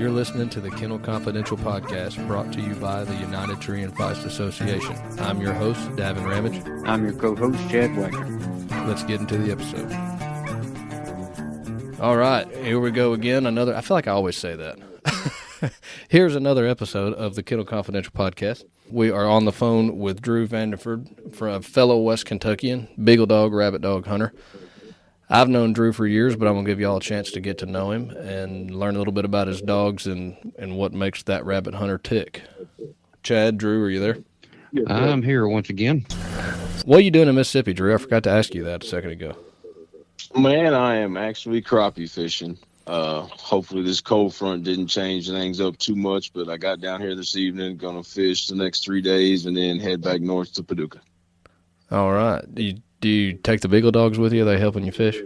You're listening to the Kennel Confidential podcast brought to you by the United Tree and Feist Association. I'm your host, Davin Ramage. I'm your co-host, Chad Wagner. Let's get into the episode. All right, here we go again. I feel like I always say that. Here's another episode of the Kennel Confidential podcast. We are on the phone with Drew Vanderford, for a fellow West Kentuckian, beagle dog, rabbit dog hunter. I've known Drew for years, but I'm going to give you all a chance to get to know him and learn a little bit about his dogs and what makes that rabbit hunter tick. Chad, Drew, are you there? I'm here once again. What are you doing in Mississippi, Drew? I forgot to ask you that a second ago. Man, I am actually crappie fishing. Hopefully this cold front didn't change things up too much, but I got down here this evening, going to fish the next 3 days, and then head back north to Paducah. All right. Do you take the beagle dogs with you? Are they helping you fish?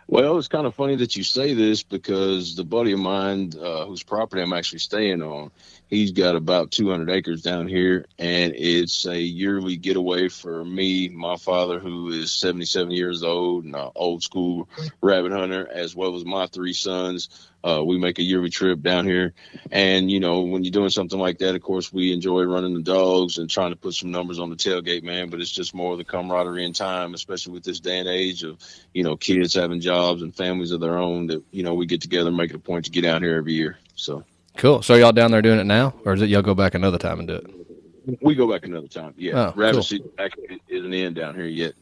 Well, it's kind of funny that you say this because the buddy of mine whose property I'm actually staying on, he's got about 200 acres down here, and it's a yearly getaway for me, my father, who is 77 years old and an old school rabbit hunter, as well as my three sons. We make a yearly trip down here. And, you know, when you're doing something like that, of course, we enjoy running the dogs and trying to put some numbers on the tailgate, man. But it's just more of the camaraderie and time, especially with this day and age of, you know, kids having jobs and families of their own that, you know, we get together and make it a point to get down here every year. So cool. So y'all down there doing it now, or is it y'all go back another time and do it? We go back another time. Yeah. Oh, rabbit cool. season actually isn't in down here yet.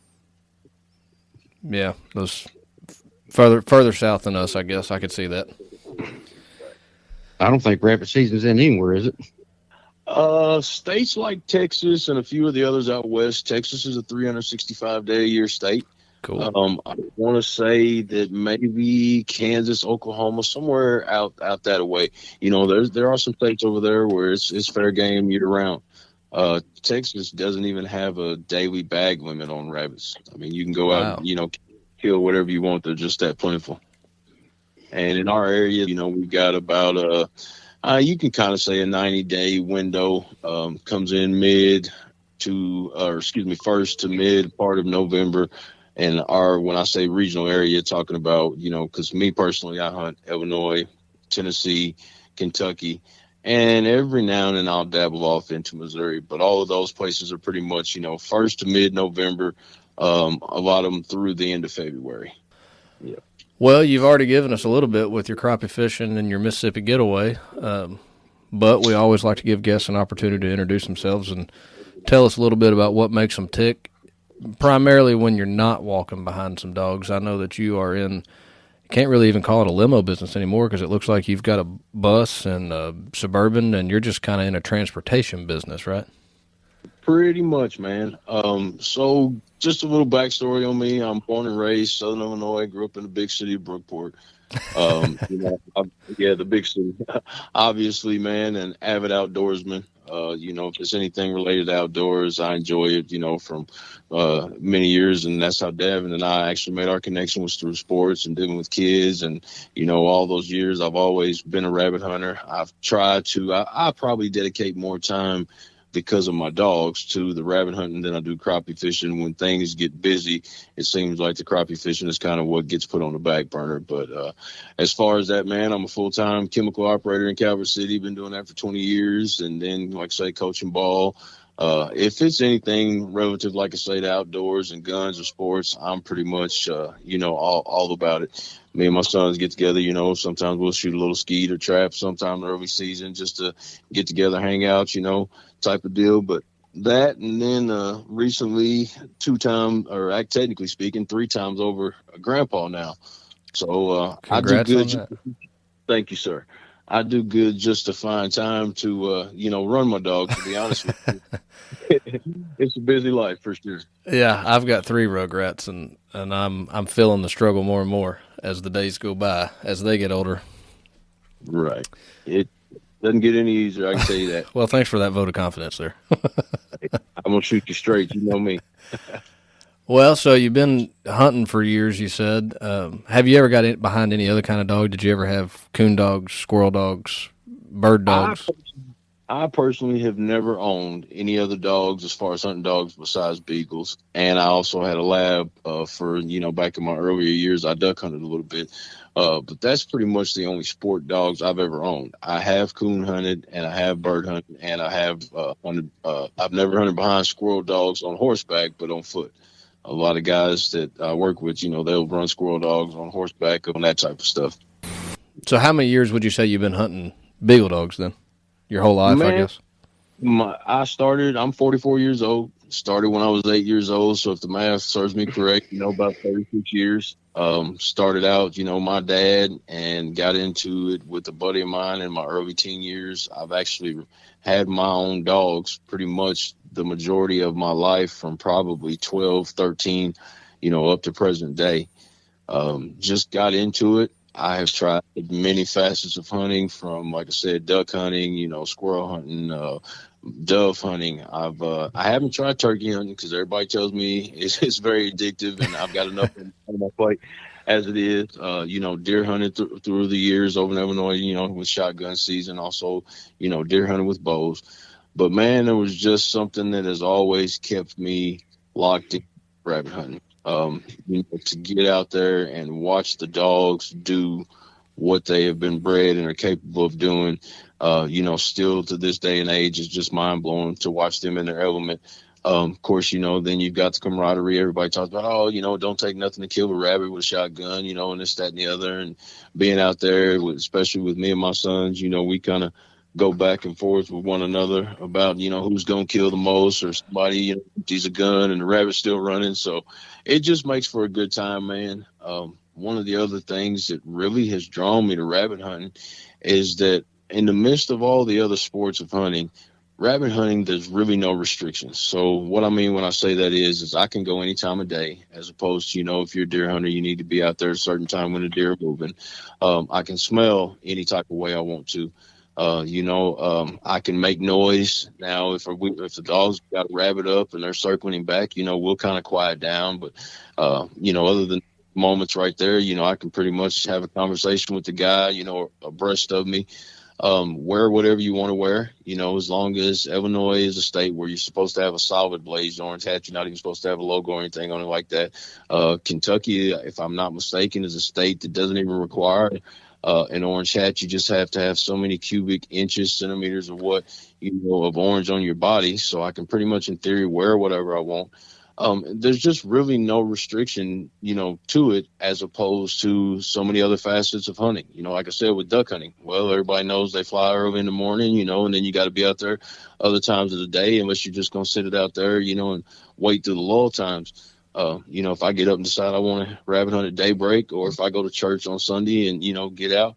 Yeah. Those further south than us, I guess. I could see that. I don't think rabbit season's in anywhere, is it? States like Texas and a few of the others out west. Texas is a 365-day-a-year state. Cool. I want to say that maybe Kansas, Oklahoma, somewhere out that way. You know, there are some states over there where it's fair game year round. Texas doesn't even have a daily bag limit on rabbits. I mean, you can go out and, you know, kill whatever you want. They're just that plentiful. And in our area, you know, we've got about you can kind of say a 90-day window. Comes in first to mid part of November. And when I say regional area, talking about, you know, because me personally, I hunt Illinois, Tennessee, Kentucky, and every now and then I'll dabble off into Missouri. But all of those places are pretty much, you know, first to mid-November, a lot of them through the end of February. Yeah. Well, you've already given us a little bit with your crappie fishing and your Mississippi getaway, but we always like to give guests an opportunity to introduce themselves and tell us a little bit about what makes them tick, primarily when you're not walking behind some dogs. I know that you are you can't really even call it a limo business anymore because it looks like you've got a bus and a Suburban, and you're just kind of in a transportation business, right? Pretty much, man. So just a little backstory on me. I'm born and raised Southern Illinois. Grew up in the big city of Brookport. You know, the big city. Obviously, man, an avid outdoorsman. You know, if there's anything related to outdoors, I enjoy it, you know, from many years. And that's how Devin and I actually made our connection, was through sports and dealing with kids. And, you know, all those years, I've always been a rabbit hunter. I've tried to, I probably dedicate more time because of my dogs to the rabbit hunting than I do crappie fishing. When things get busy, it seems like the crappie fishing is kind of what gets put on the back burner. But as far as that, man, I'm a full-time chemical operator in Calvert City. Been doing that for 20 years. And then, like I say, coaching ball. If it's anything relative, like I say, to outdoors and guns or sports, I'm pretty much, you know, all about it. Me and my sons get together, you know, sometimes we'll shoot a little skeet or trap sometime early season just to get together, hang out, you know, type of deal. But that, and then recently 2 times, or technically speaking, 3 times over a grandpa now. So I do good. Thank you, sir. I do good just to find time to, you know, run my dog, to be honest with you. It's a busy life for sure. Yeah, I've got 3 rugrats, and I'm feeling the struggle more and more as the days go by, as they get older. Right. It doesn't get any easier, I can tell you that. Well, thanks for that vote of confidence there. I'm going to shoot you straight. You know me. Well, so you've been hunting for years, you said. Have you ever got behind any other kind of dog? Did you ever have coon dogs, squirrel dogs, bird dogs? I personally have never owned any other dogs as far as hunting dogs besides beagles. And I also had a lab for, you know, back in my earlier years, I duck hunted a little bit. But that's pretty much the only sport dogs I've ever owned. I have coon hunted, and I have bird hunted, and I have hunted. I've never hunted behind squirrel dogs on horseback, but on foot. A lot of guys that I work with, they'll run squirrel dogs on horseback, on that type of stuff. So how many years would you say you've been hunting beagle dogs then? Your whole life, I guess? I'm 44 years old. Started when I was 8 years old. So if the math serves me correct, about 36 years. Started out, my dad, and got into it with a buddy of mine in my early teen years. I've actually had my own dogs pretty much the majority of my life, from probably 12, 13, up to present day. Just got into it. I have tried many facets of hunting, from, like I said, duck hunting, squirrel hunting, dove hunting. I haven't tried turkey hunting because everybody tells me it's very addictive, and I've got enough on my plate as it is. Deer hunted through the years over in Illinois, with shotgun season, also, deer hunting with bows. But man, there was just something that has always kept me locked in rabbit hunting. To get out there and watch the dogs do what they have been bred and are capable of doing, still to this day and age, is just mind blowing to watch them in their element. Of course, then you've got the camaraderie. Everybody talks about, don't take nothing to kill a rabbit with a shotgun, and this, that, and the other. And being out there, especially with me and my sons, we kind of go back and forth with one another about, who's going to kill the most, or somebody, empties a gun and the rabbit's still running. So it just makes for a good time, man. One of the other things that really has drawn me to rabbit hunting is that in the midst of all the other sports of hunting, rabbit hunting, there's really no restrictions. So what I mean when I say that is I can go any time of day, as opposed to, if you're a deer hunter, you need to be out there at a certain time when the deer are moving. I can smell any type of way I want to. I can make noise. Now, if the dog's got a rabbit up and they're circling him back, we'll kind of quiet down. But, other than moments right there, I can pretty much have a conversation with the guy, abreast of me. Wear whatever you want to wear, as long as Illinois is a state where you're supposed to have a solid blazed orange hat. You're not even supposed to have a logo or anything on it like that. Kentucky, if I'm not mistaken, is a state that doesn't even require an orange hat. You just have to have so many cubic inches, centimeters of of orange on your body. So I can pretty much, in theory, wear whatever I want. There's just really no restriction, to it, as opposed to so many other facets of hunting. Like I said, with duck hunting, well, everybody knows they fly early in the morning, and then you got to be out there other times of the day, unless you're just going to sit it out there, and wait through the lull times. If I get up and decide I want to rabbit hunt at daybreak, or if I go to church on Sunday and, get out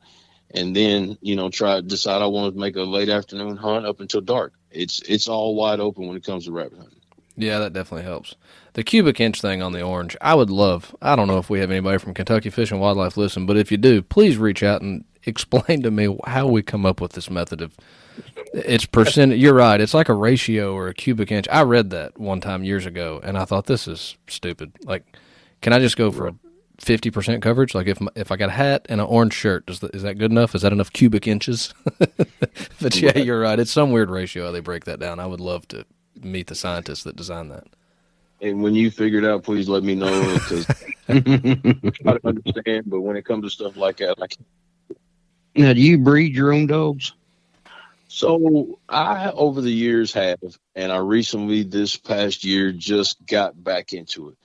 and then, decide I want to make a late afternoon hunt up until dark. It's all wide open when it comes to rabbit hunting. Yeah, that definitely helps. The cubic inch thing on the orange, I would love. I don't know if we have anybody from Kentucky Fish and Wildlife listen, but if you do, please reach out and explain to me how we come up with this method of it's percent. You're right. It's like a ratio or a cubic inch. I read that one time years ago, and I thought, this is stupid. Like, can I just go for a 50% coverage? Like, if I got a hat and an orange shirt, is that good enough? Is that enough cubic inches? But yeah, you're right. It's some weird ratio how they break that down. I would love to meet the scientists that designed that. And when you figure it out, please let me know, because I don't understand. But when it comes to stuff like that, Now, do you breed your own dogs? So I, over the years, have, and I recently, this past year, just got back into it.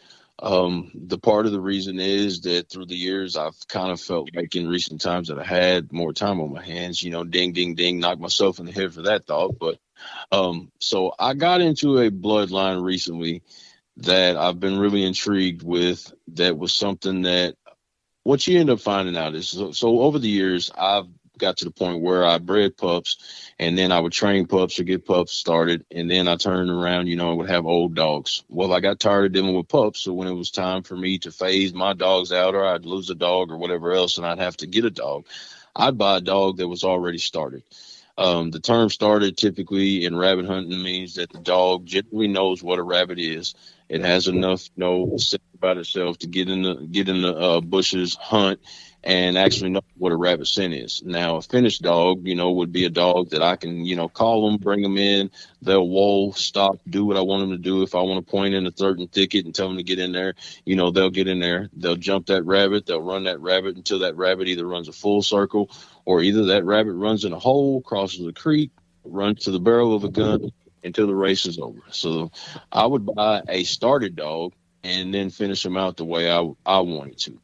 The part of the reason is that through the years, I've kind of felt like in recent times that I had more time on my hands, ding, ding, ding, knock myself in the head for that thought. But so I got into a bloodline recently that I've been really intrigued with. That was something that what you end up finding out is, so over the years, I've got to the point where I bred pups, and then I would train pups or get pups started, and then I turned around, and would have old dogs. Well, I got tired of dealing with pups, so when it was time for me to phase my dogs out, or I'd lose a dog or whatever else, and I'd have to get a dog, I'd buy a dog that was already started. The term started typically in rabbit hunting means that the dog generally knows what a rabbit is. It has enough, about itself to get in the bushes, hunt, and actually know what a rabbit scent is. Now, a finished dog, would be a dog that I can, call them, bring them in. They'll whoa, stop, do what I want them to do. If I want to point in a certain thicket and tell them to get in there, they'll get in there. They'll jump that rabbit. They'll run that rabbit until that rabbit either runs a full circle or either that rabbit runs in a hole, crosses a creek, runs to the barrel of a gun until the race is over. So I would buy a started dog and then finish them out the way I wanted to.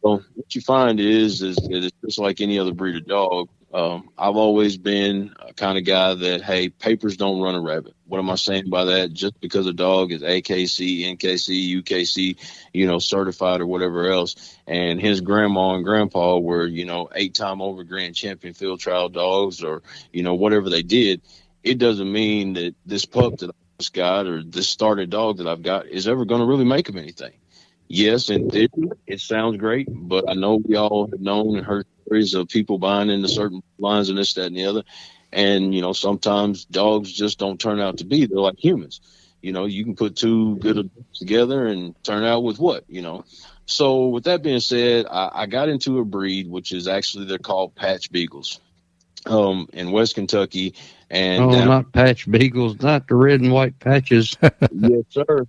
Well, what you find is that it's just like any other breed of dog. I've always been a kind of guy that, hey, papers don't run a rabbit. What am I saying by that? Just because a dog is AKC, NKC, UKC, certified or whatever else, and his grandma and grandpa were, 8-time over grand champion field trial dogs or, whatever they did, it doesn't mean that this pup that I just got or this started dog that I've got is ever going to really make him anything. Yes, in theory, it sounds great, but I know we all have known and heard stories of people buying into certain lines and this, that, and the other. And, sometimes dogs just don't turn out to be. They're like humans. You can put two good adults together and turn out with what, So with that being said, I got into a breed, which is actually, they're called patch beagles in West Kentucky. And not patch beagles, not the red and white patches. Yes, sir.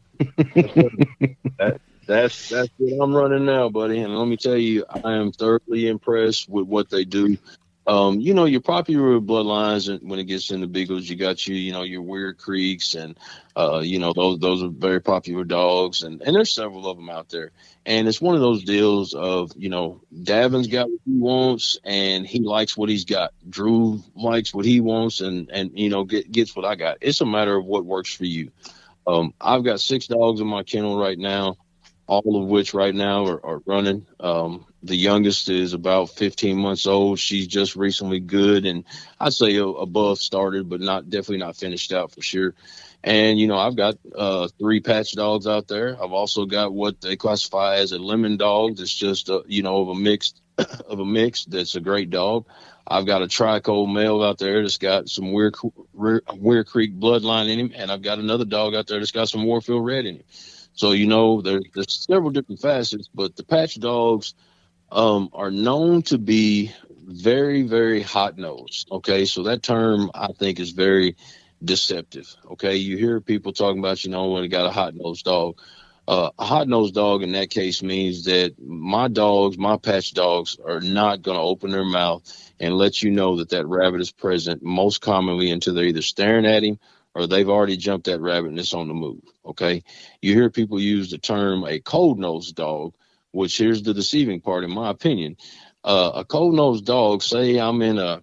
That's what I'm running now, buddy. And let me tell you, I am thoroughly impressed with what they do. Your popular bloodlines, and when it gets into beagles, you got your Weird Creeks, and those are very popular dogs, and there's several of them out there. And it's one of those deals of Davin's got what he wants, and he likes what he's got. Drew likes what he wants, and gets what I got. It's a matter of what works for you. I've got 6 dogs in my kennel right now, all of which right now are running. The youngest is about 15 months old. She's just recently good, and I'd say above started, but definitely not finished out for sure. And, I've got 3 patch dogs out there. I've also got what they classify as a lemon dog. That's just, of a mix that's a great dog. I've got a tricoal male out there that's got some Weir Creek bloodline in him, and I've got another dog out there that's got some Warfield Red in him. So, there's several different facets, but the patch dogs are known to be very, very hot-nosed. Okay, so that term, I think, is very deceptive. Okay, you hear people talking about, when they got a hot-nosed dog. A hot-nosed dog in that case means that my patch dogs, are not going to open their mouth and let you know that rabbit is present, most commonly until they're either staring at him or they've already jumped that rabbit and it's on the move. Okay, you hear people use the term a cold-nosed dog, which here's the deceiving part, in my opinion. A cold-nosed dog, say I'm in a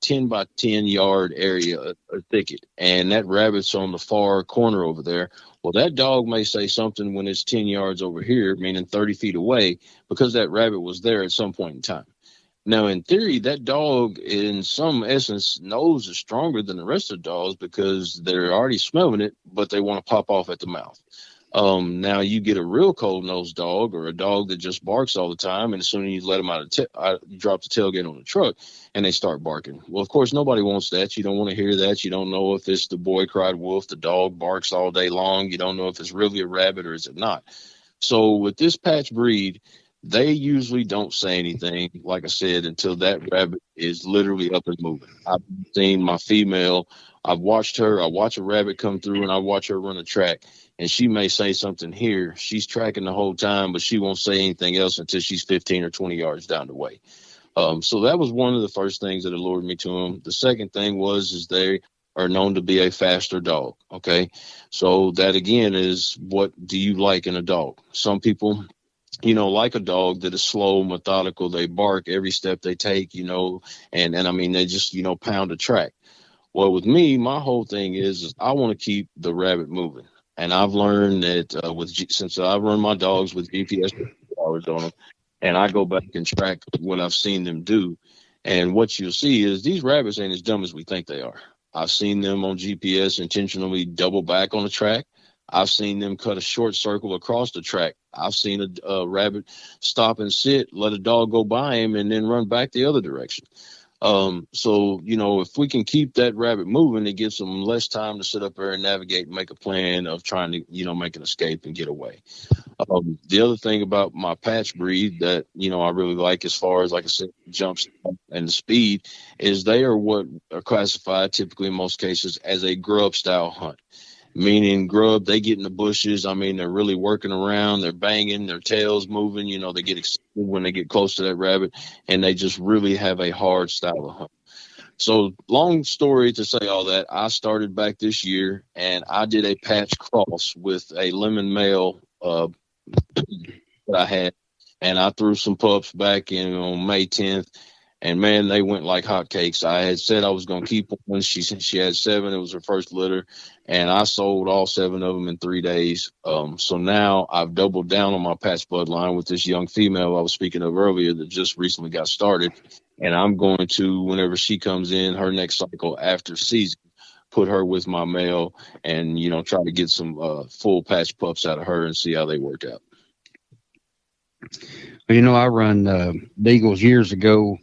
10 by 10 yard area, a thicket, and that rabbit's on the far corner over there. Well, that dog may say something when it's 10 yards over here, meaning 30 feet away, because that rabbit was there at some point in time. Now, in theory, that dog, in some essence, nose is stronger than the rest of the dogs because they're already smelling it, but they want to pop off at the mouth. Now you get a real cold-nosed dog or a dog that just barks all the time, and as soon as you let them you drop the tailgate on the truck, and they start barking. Well, of course, nobody wants that. You don't want to hear that. You don't know if it's the boy cried wolf, the dog barks all day long. You don't know if it's really a rabbit or is it not. So with this patch breed, they usually don't say anything, like I said, until that rabbit is literally up and moving. I've seen my female. I've watched her. I watch a rabbit come through, and I watch her run a track. And she may say something here. She's tracking the whole time, but she won't say anything else until she's 15 or 20 yards down the way. So that was one of the first things that allured me to them. The second thing is they are known to be a faster dog. Okay. So that again is, what do you like in a dog? Some people, like a dog that is slow, methodical. They bark every step they take, and I mean, they just, pound a track. Well, with me, my whole thing is I want to keep the rabbit moving. And I've learned that since I run my dogs with GPS hours on them, and I go back and track what I've seen them do. And what you'll see is these rabbits ain't as dumb as we think they are. I've seen them on GPS intentionally double back on the track. I've seen them cut a short circle across the track. I've seen a rabbit stop and sit, let a dog go by him, and then run back the other direction. So, if we can keep that rabbit moving, it gives them less time to sit up there and navigate and make a plan of trying to, make an escape and get away. The other thing about my patch breed that, I really like as far as, like I said, jumps and the speed is they are what are classified typically in most cases as a grub style hunt. Meaning grub, they get in the bushes. I mean, they're really working around. They're banging, their tails moving. They get excited when they get close to that rabbit, and they just really have a hard style of hunt. So, long story to say all that, I started back this year, and I did a patch cross with a lemon male that I had, and I threw some pups back in on May 10th. And man, they went like hotcakes. I had said I was going to keep one. She said she had 7. It was her first litter, and I sold all 7 of them in 3 days. So now I've doubled down on my patch bloodline with this young female I was speaking of earlier that just recently got started. And I'm going to, whenever she comes in her next cycle after season, put her with my male and, try to get some full patch pups out of her and see how they work out. Well, I run Beagles years ago.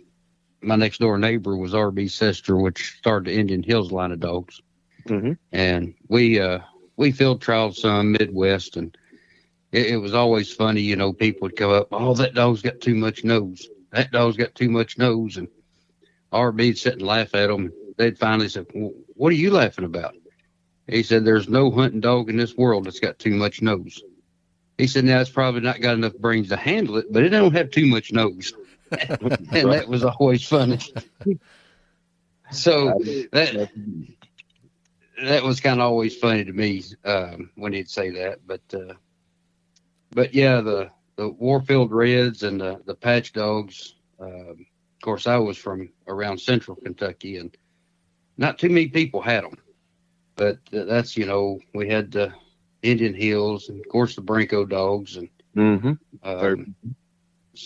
My next door neighbor was RB's sister, which started the Indian Hills line of dogs. Mm-hmm. And we field trialed some Midwest, and it was always funny, people would come up, oh, that dog's got too much nose. That dog's got too much nose. And RB'd sit and laugh at them. They'd finally say, well, what are you laughing about? He said, there's no hunting dog in this world that's got too much nose. He said, now it's probably not got enough brains to handle it, but it don't have too much nose. And that was always funny. So that was kind of always funny to me when he'd say that. But yeah, the Warfield Reds and the Patch Dogs. Of course, I was from around Central Kentucky, and not too many people had them. But that's we had the Indian Hills, and of course the Brinko dogs, and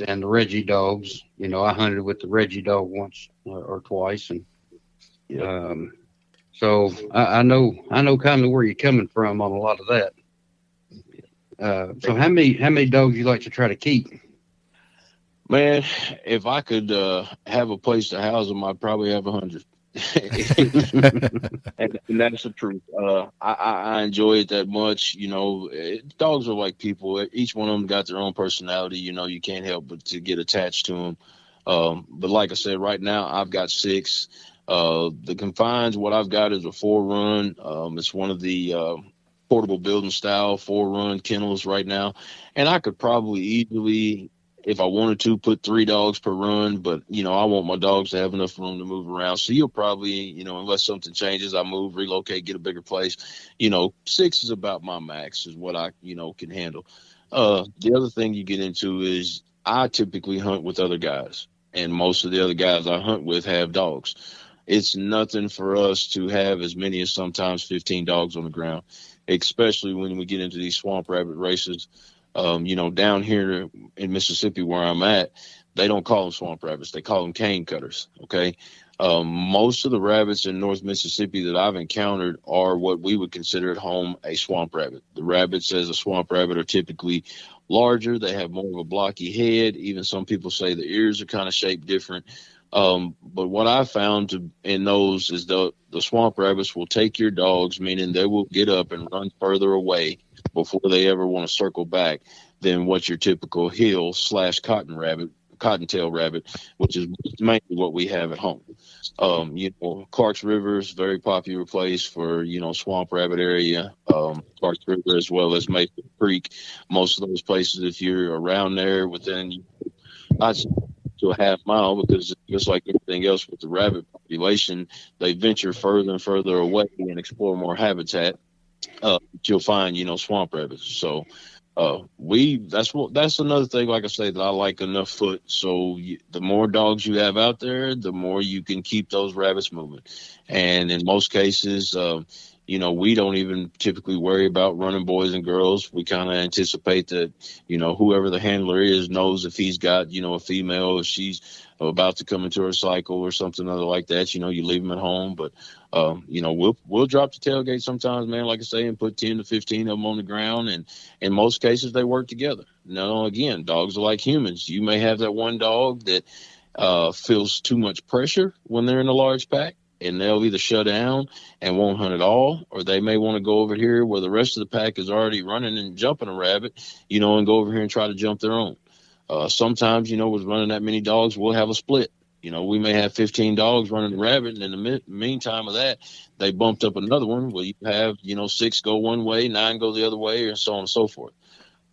and the Reggie dogs. I hunted with the Reggie dog once or twice, and so I know kind of where you're coming from on a lot of that. So how many dogs you like to try to keep? Man, if I could have a place to house them, I'd probably have 100. and that's the truth. I enjoy it that much. Dogs are like people. Each one of them got their own personality. You can't help but to get attached to them. But like I said, right now I've got 6. The confines, what I've got is a 4-run. It's one of the portable building style 4-run kennels right now, and I could probably easily, if I wanted to, put 3 dogs per run, but, I want my dogs to have enough room to move around. So you'll probably, unless something changes, I move, relocate, get a bigger place. 6 is about my max, is what I, can handle. The other thing you get into is I typically hunt with other guys, and most of the other guys I hunt with have dogs. It's nothing for us to have as many as sometimes 15 dogs on the ground, especially when we get into these swamp rabbit races. Down here in Mississippi where I'm at, they don't call them swamp rabbits. They call them cane cutters. Okay. Most of the rabbits in North Mississippi that I've encountered are what we would consider at home a swamp rabbit. The rabbits as a swamp rabbit are typically larger. They have more of a blocky head. Even some people say the ears are kind of shaped different. But what I found in those is the swamp rabbits will take your dogs, meaning they will get up and run further away before they ever want to circle back than what your typical cottontail rabbit, which is mainly what we have at home. Clark's River is a very popular place for, swamp rabbit area. Clark's River as well as Maple Creek. Most of those places, if you're around there within, I'd say to a half mile, because just like everything else with the rabbit population, they venture further and further away and explore more habitat. You'll find, swamp rabbits. So that's another thing, like I say, that I like enough foot. So the more dogs you have out there, the more you can keep those rabbits moving. And in most cases, we don't even typically worry about running boys and girls. We kind of anticipate that, whoever the handler is knows if he's got, a female, if she's about to come into her cycle or something other like that, you leave them at home. But, we'll drop the tailgate sometimes, man, like I say, and put 10 to 15 of them on the ground. And in most cases, they work together. Now, again, dogs are like humans. You may have that one dog that feels too much pressure when they're in a large pack, and they'll either shut down and won't hunt at all, or they may want to go over here where the rest of the pack is already running and jumping a rabbit, and go over here and try to jump their own. Sometimes, with running that many dogs, we'll have a split. We may have 15 dogs running a rabbit, and in the meantime of that, they bumped up another one. Well, you have, 6 go one way, 9 go the other way, and so on and so forth.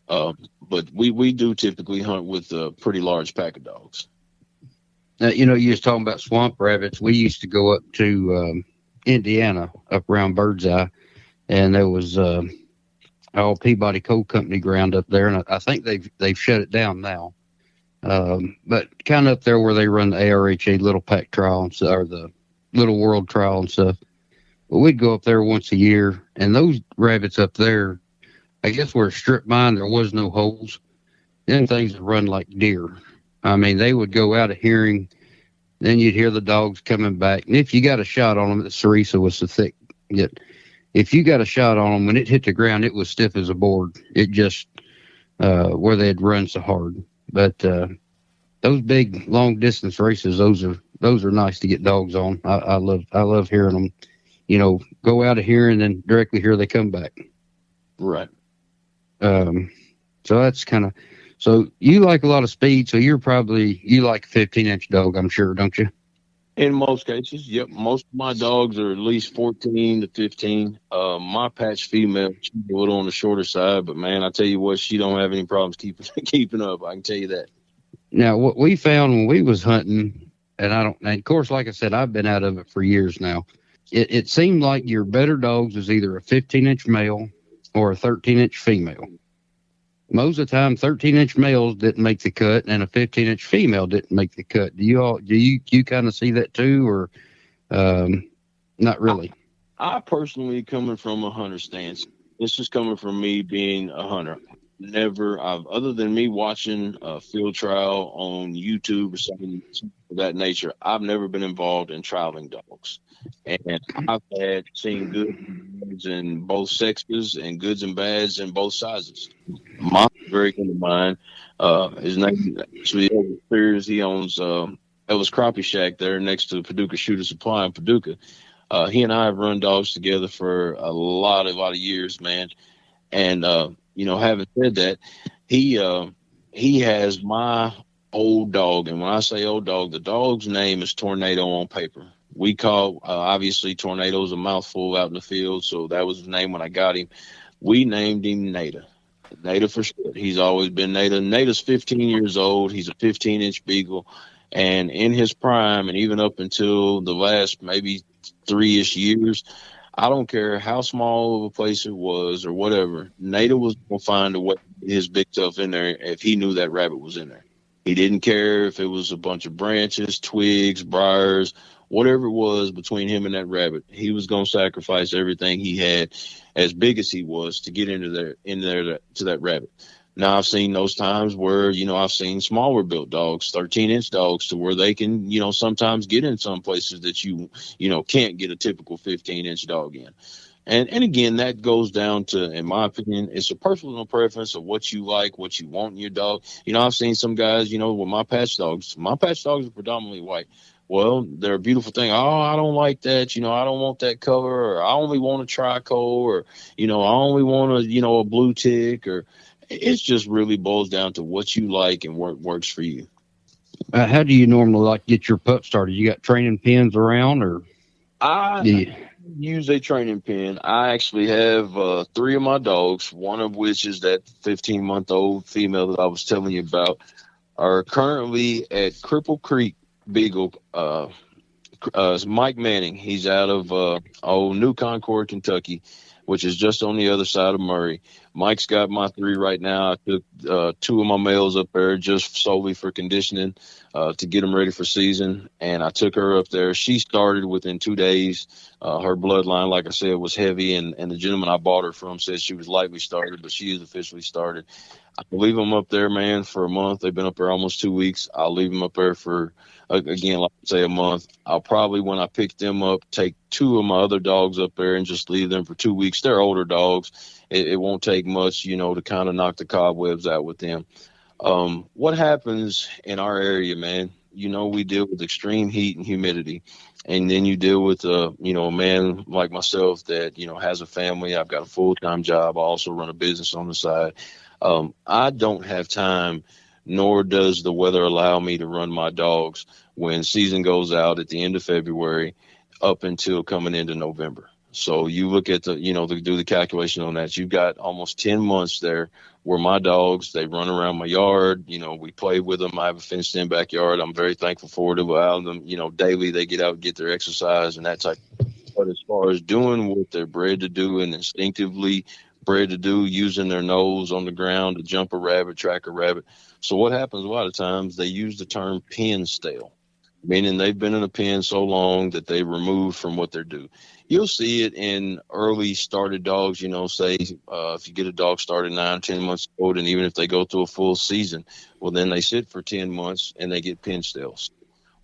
But we do typically hunt with a pretty large pack of dogs. Now, you was talking about swamp rabbits. We used to go up to Indiana, up around Birdseye, and there was Peabody Coal Company ground up there, and I think they've shut it down now. But kind of up there where they run the ARHA Little Pack Trial or the Little World Trial and stuff. But we'd go up there once a year, and those rabbits up there, I guess where strip mine, there was no holes. Them things would run like deer. I mean, they would go out of hearing, then you'd hear the dogs coming back. And if you got a shot on them, the Cerisa was so thick that if you got a shot on them, when it hit the ground, it was stiff as a board. It just, where they'd run so hard. But those big long distance races, those are nice to get dogs on. I love hearing them, go out of here and then directly here they come back. Right. So that's kind of, so you like a lot of speed. So you like a 15-inch dog, I'm sure, don't you? In most cases, yep. Most of my dogs are at least 14 to 15. My patch female, she's a little on the shorter side, but man, I tell you what, she don't have any problems keeping up. I can tell you that. Now, what we found when we was hunting, and of course, like I said, I've been out of it for years now. It seemed like your better dogs is either a 15-inch male or a 13-inch female. Most of the time, 13-inch males didn't make the cut, and a 15-inch female didn't make the cut. Do you kind of see that too, or not really? I personally, coming from a hunter stance, this is coming from me being a hunter. Other than me watching a field trial on YouTube or something of that nature, I've never been involved in trialing dogs. And I've seen goods in both sexes and goods and bads in both sizes. My very good of mine, his name actually Elvis Spears. He owns Elvis Crappie Shack there next to Paducah Shooter Supply in Paducah. He and I have run dogs together for a lot of years, man. And having said that, he has my old dog, and when I say old dog, the dog's name is Tornado on paper. We call, obviously, Tornado's a mouthful out in the field, so that was his name when I got him. We named him Nada. Nada for short. He's always been Nada. Nada's 15 years old. He's a 15-inch beagle, and in his prime, and even up until the last maybe 3-ish years, I don't care how small of a place it was or whatever, Nada was going to find a way to get his big stuff in there if he knew that rabbit was in there. He didn't care if it was a bunch of branches, twigs, briars, whatever it was between him and that rabbit. He was going to sacrifice everything he had, as big as he was, to get in there to that rabbit. Now, I've seen those times where, I've seen smaller built dogs, 13-inch dogs, to where they can, sometimes get in some places that you can't get a typical 15-inch dog in. And again, that goes down to, in my opinion, it's a personal preference of what you like, what you want in your dog. I've seen some guys, with my patch dogs are predominantly white. Well, they're a beautiful thing. Oh, I don't like that. I don't want that color, or I only want a trico, or, I only want a blue tick, or it just really boils down to what you like and what works for you. How do you normally get your pup started? You got training pins around, or? I use a training pin. I actually have 3 of my dogs, one of which is that 15-month-old female that I was telling you about, are currently at Cripple Creek Beagle. Mike Manning. He's out of New Concord, Kentucky, which is just on the other side of Murray. Mike's got my 3 right now. I took 2 of my males up there just solely for conditioning to get them ready for season, and I took her up there. She started within 2 days. Her bloodline, like I said, was heavy, and the gentleman I bought her from said she was lightly started, but she is officially started. I'll leave them up there, man, for a month. They've been up there almost 2 weeks. I'll leave them up there for, again, like I say, a month. I'll probably, when I pick them up, take 2 of my other dogs up there and just leave them for 2 weeks. They're older dogs. It won't take much, to kind of knock the cobwebs out with them. What happens in our area, man, we deal with extreme heat and humidity. And then you deal with, a man like myself that, has a family. I've got a full-time job. I also run a business on the side. I don't have time, nor does the weather allow me to run my dogs when season goes out at the end of February up until coming into November. So you look at do the calculation on that. You've got almost 10 months there where my dogs, they run around my yard. We play with them. I have a fenced in backyard. I'm very thankful for it. Allow them, daily they get out and get their exercise and that type. But as far as doing what they're bred to do and instinctively bred to do, using their nose on the ground to jump a rabbit, track a rabbit. So what happens a lot of times, they use the term pen stale, meaning they've been in a pen so long that they removed from what they're due. You'll see it in early started dogs, say if you get a dog started 9 or 10 months old, and even if they go through a full season, well, then they sit for 10 months and they get pen stales.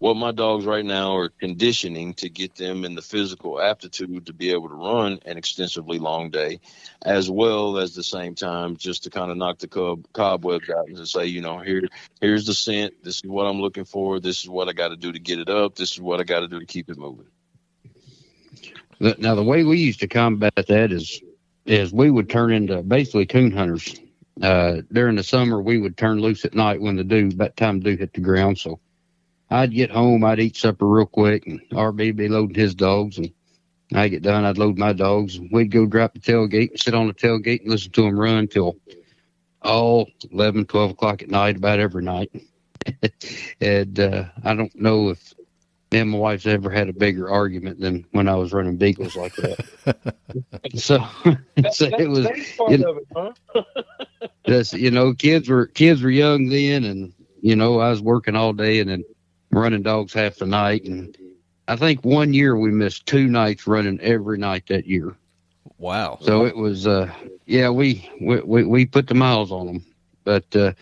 What my dogs right now are conditioning to get them in the physical aptitude to be able to run an extensively long day, as well as the same time just to kind of knock the cobwebs out and to say, here's the scent. This is what I'm looking for. This is what I got to do to get it up. This is what I got to do to keep it moving. Now, the way we used to combat that is we would turn into basically coon hunters. During the summer, we would turn loose at night when about time dew hit the ground. So I'd get home, I'd eat supper real quick, and RB be loading his dogs. And I get done, I'd load my dogs. And we'd go drop the tailgate and sit on the tailgate and listen to them run till 11, 12 o'clock at night, about every night. And I don't know if me and my wife's ever had a bigger argument than when I was running beagles like that. so it was, kids were young then, and I was working all day and then running dogs half the night. And I think one year we missed 2 nights running every night that year. Wow. So it was, we put the miles on them, but,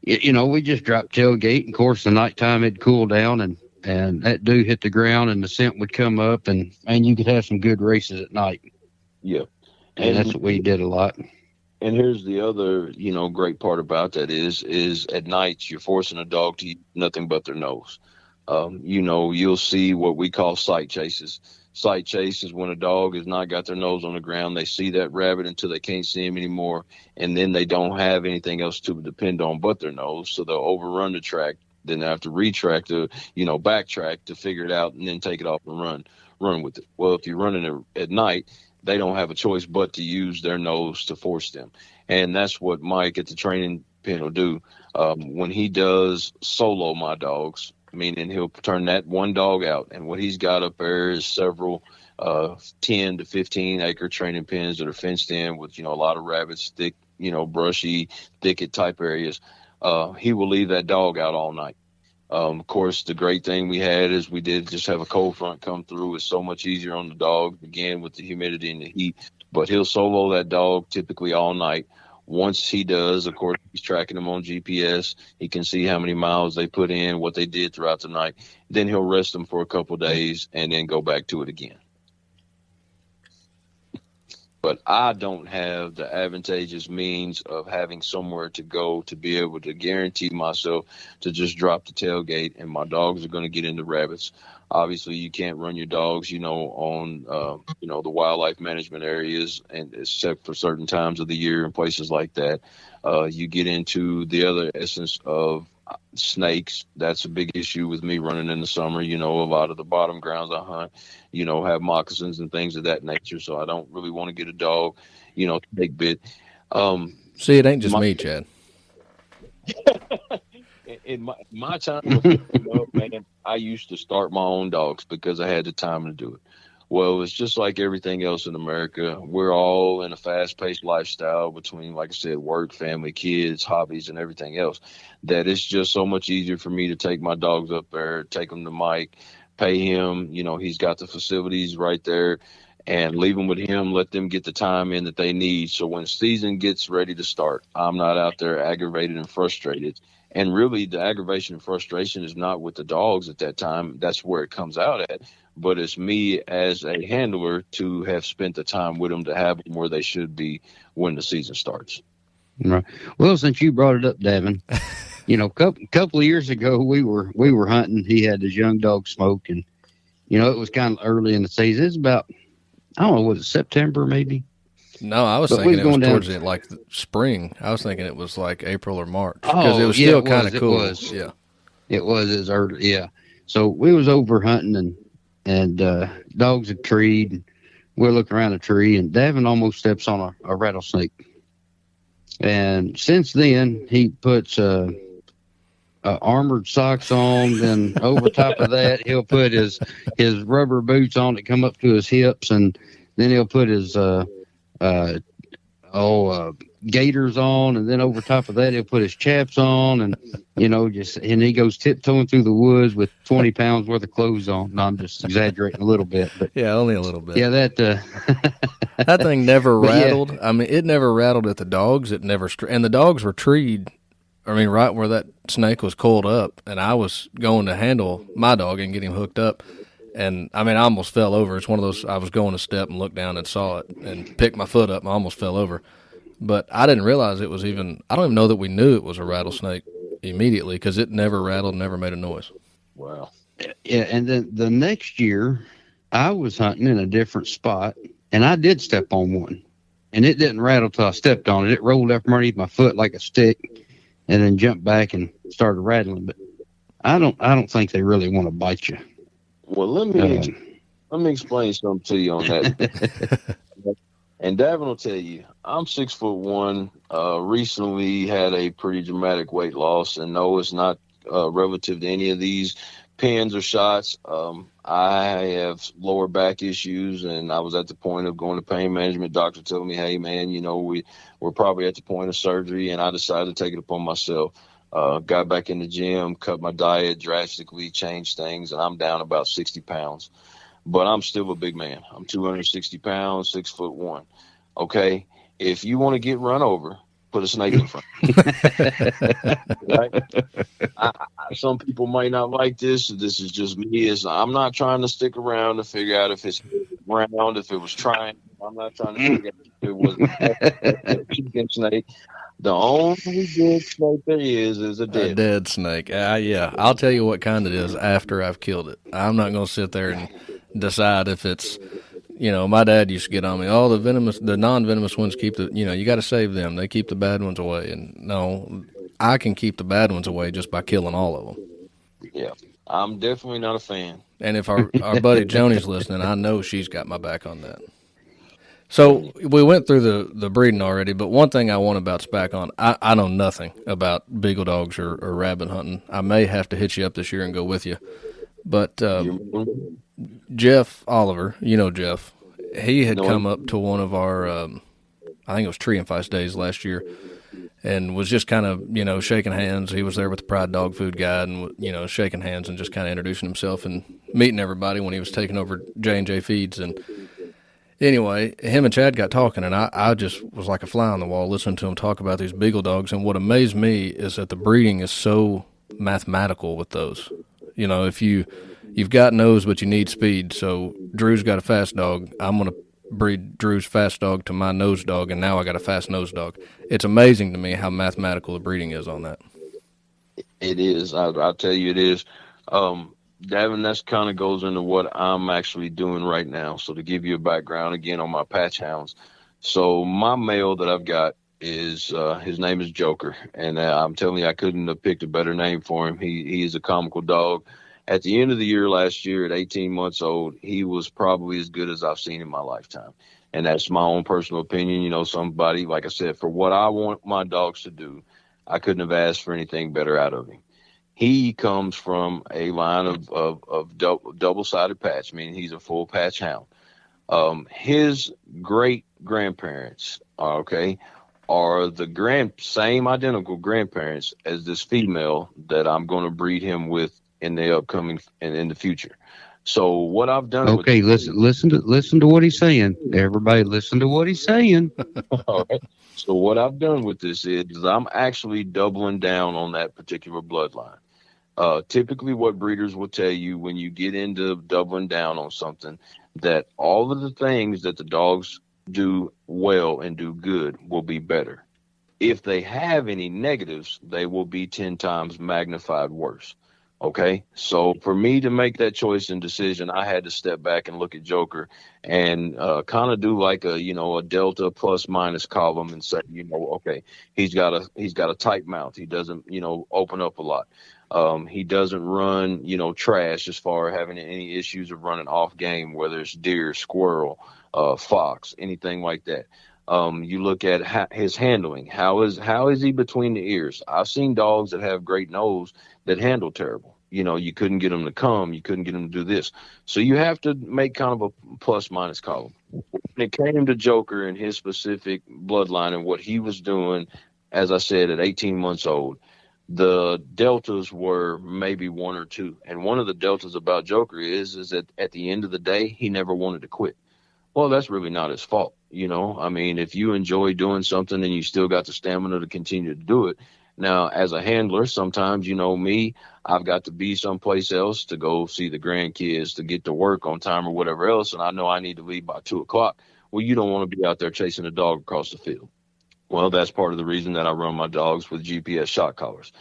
we just dropped tailgate, and of course the nighttime it'd cool down and that dew hit the ground and the scent would come up and you could have some good races at night. Yeah. And that's what we did a lot. And here's the other, great part about that is at night you're forcing a dog to eat nothing but their nose. You'll see what we call sight chases. Sight chase is when a dog has not got their nose on the ground. They see that rabbit until they can't see him anymore, and then they don't have anything else to depend on but their nose, so they'll overrun the track. Then they have to retrack to, backtrack to figure it out and then take it off and run with it. Well, if you're running it at night, they don't have a choice but to use their nose to force them. And that's what Mike at the training pen will do. When he does solo my dogs, meaning he'll turn that one dog out, and what he's got up there is several 10 to 15 acre training pens that are fenced in with, a lot of rabbits, thick, brushy, thicket type areas. He will leave that dog out all night. Of course, the great thing we had is we did just have a cold front come through. It's so much easier on the dog, again, with the humidity and the heat. But he'll solo that dog typically all night. Once he does, of course, he's tracking them on GPS. He can see how many miles they put in, what they did throughout the night. Then he'll rest them for a couple of days and then go back to it again. But I don't have the advantageous means of having somewhere to go to be able to guarantee myself to just drop the tailgate and my dogs are going to get into rabbits. Obviously, you can't run your dogs, on, the wildlife management areas, and except for certain times of the year and places like that. You get into the other essence of snakes. That's a big issue with me running in the summer. A lot of the bottom grounds I hunt, have moccasins and things of that nature. So I don't really want to get a dog, snake bit. See, it ain't just me, Chad. In my time, man, I used to start my own dogs because I had the time to do it. Well, it's just like everything else in America. We're all in a fast-paced lifestyle between, like I said, work, family, kids, hobbies, and everything else, that it's just so much easier for me to take my dogs up there, take them to Mike, pay him. He's got the facilities right there, and leave them with him, let them get the time in that they need. So when season gets ready to start, I'm not out there aggravated and frustrated. And really, the aggravation and frustration is not with the dogs at that time. That's where it comes out at. But it's me as a handler to have spent the time with them to have them where they should be when the season starts. Right. Well, since you brought it up, Davin, Couple of years ago, we were hunting. He had this young dog Smoke, and it was kind of early in the season. It's about, I don't know, was it September maybe? No, I was But we thinking it was going down. towards the, like the spring. I was thinking it was like April or March because it Oh was yeah, still it kind was. of It cool. was. Yeah. It was as early. Yeah. So we was over hunting, and dogs had treed. And we're looking around a tree, and Davin almost steps on a rattlesnake. And since then, he puts armored socks on. Then over top of that, he'll put his rubber boots on that come up to his hips, and then he'll put his uh, gaiters on, and then over top of that, he'll put his chaps on, and and he goes tiptoeing through the woods with 20 pounds worth of clothes on. No, I'm just exaggerating a little bit, but Yeah, only a little bit. yeah, that That thing never But yeah. rattled. I mean, it never rattled at the dogs. It never, and the dogs were treed. I mean, right where that snake was coiled up, and I was going to handle my dog and get him hooked up. And I mean, I almost fell over. It's one of those, I was going to step and looked down and saw it and picked my foot up and I almost fell over. But I didn't realize it was even, I don't even know that we knew it was a rattlesnake immediately because it never rattled, never made a noise. Wow. Yeah, and then the next year, I was hunting in a different spot, and I did step on one, and it didn't rattle till I stepped on it. It rolled up from underneath my foot like a stick, and then jumped back and started rattling. But I don't think they really want to bite you. Well, let me explain something to you on that. And Davin will tell you, I'm 6'1". Recently had a pretty dramatic weight loss, and no, it's not relative to any of these pins or shots. I have lower back issues, and I was at the point of going to pain management. Doctor told me, "Hey, man, we're probably at the point of surgery," and I decided to take it upon myself. Got back in the gym, cut my diet drastically, changed things, and I'm down about 60 pounds. But I'm still a big man. I'm 260 pounds, 6'1". Okay, if you want to get run over, put a snake in front. Right? Some people might not like this. This is just me. I'm not trying to stick around to figure out if it's round, if it was trying. I'm not trying to figure out if it was a chicken snake. The only good snake there is a dead. A dead snake. Yeah, I'll tell you what kind it is after I've killed it. I'm not going to sit there and decide if it's, my dad used to get on me. Oh, the non-venomous ones keep you got to save them. They keep the bad ones away. And no, I can keep the bad ones away just by killing all of them. Yeah, I'm definitely not a fan. And if our buddy Joni's listening, I know she's got my back on that. So we went through the breeding already, but one thing I want to bounce back on, I know nothing about beagle dogs or rabbit hunting. I may have to hit you up this year and go with you. But Jeff Oliver, Jeff, he had come up to one of our, I think it was Tree and Feist days last year, and was just kind of, shaking hands. He was there with the Pride Dog Food Guide and, shaking hands and just kind of introducing himself and meeting everybody when he was taking over J&J Feeds. And anyway, him and Chad got talking, and I just was like a fly on the wall listening to him talk about these beagle dogs. And what amazed me is that the breeding is so mathematical with those. If you've got nose, but you need speed. So Drew's got a fast dog. I'm going to breed Drew's fast dog to my nose dog, and now I got a fast nose dog. It's amazing to me how mathematical the breeding is on that. It is. I'll tell you it is. Davin, that kind of goes into what I'm actually doing right now. So to give you a background again on my patch hounds. So my male that I've got is his name is Joker, and I'm telling you, I couldn't have picked a better name for him. He is a comical dog. At the end of the year last year, at 18 months old, he was probably as good as I've seen in my lifetime. And that's my own personal opinion. Somebody, like I said, for what I want my dogs to do, I couldn't have asked for anything better out of him. He comes from a line of double-sided patch, meaning he's a full patch hound. His great-grandparents, are the same identical grandparents as this female that I'm going to breed him with in the upcoming and in the future. So what I've done. Okay, listen to what he's saying. Everybody, listen to what he's saying. All right. So what I've done with this is I'm actually doubling down on that particular bloodline. Typically, what breeders will tell you when you get into doubling down on something, that all of the things that the dogs do well and do good will be better If they have any negatives, they will be 10 times magnified worse. Okay. So for me to make that choice and decision, I had to step back and look at Joker and kind of do like a delta plus minus column and say, okay, he's got a tight mouth. He doesn't, open up a lot. He doesn't run, trash as far as having any issues of running off game, whether it's deer, squirrel, fox, anything like that. You look at his handling. How is he between the ears? I've seen dogs that have great nose that handle terrible. You couldn't get him to come. You couldn't get him to do this. So you have to make kind of a plus minus column. When it came to Joker and his specific bloodline and what he was doing, as I said, at 18 months old, the deltas were maybe one or two. And one of the deltas about Joker is that at the end of the day, he never wanted to quit. Well, that's really not his fault. I mean, if you enjoy doing something and you still got the stamina to continue to do it. Now, as a handler, sometimes, me, I've got to be someplace else to go see the grandkids, to get to work on time or whatever else. And I know I need to leave by 2:00. Well, you don't want to be out there chasing a dog across the field. Well, that's part of the reason that I run my dogs with GPS shot collars.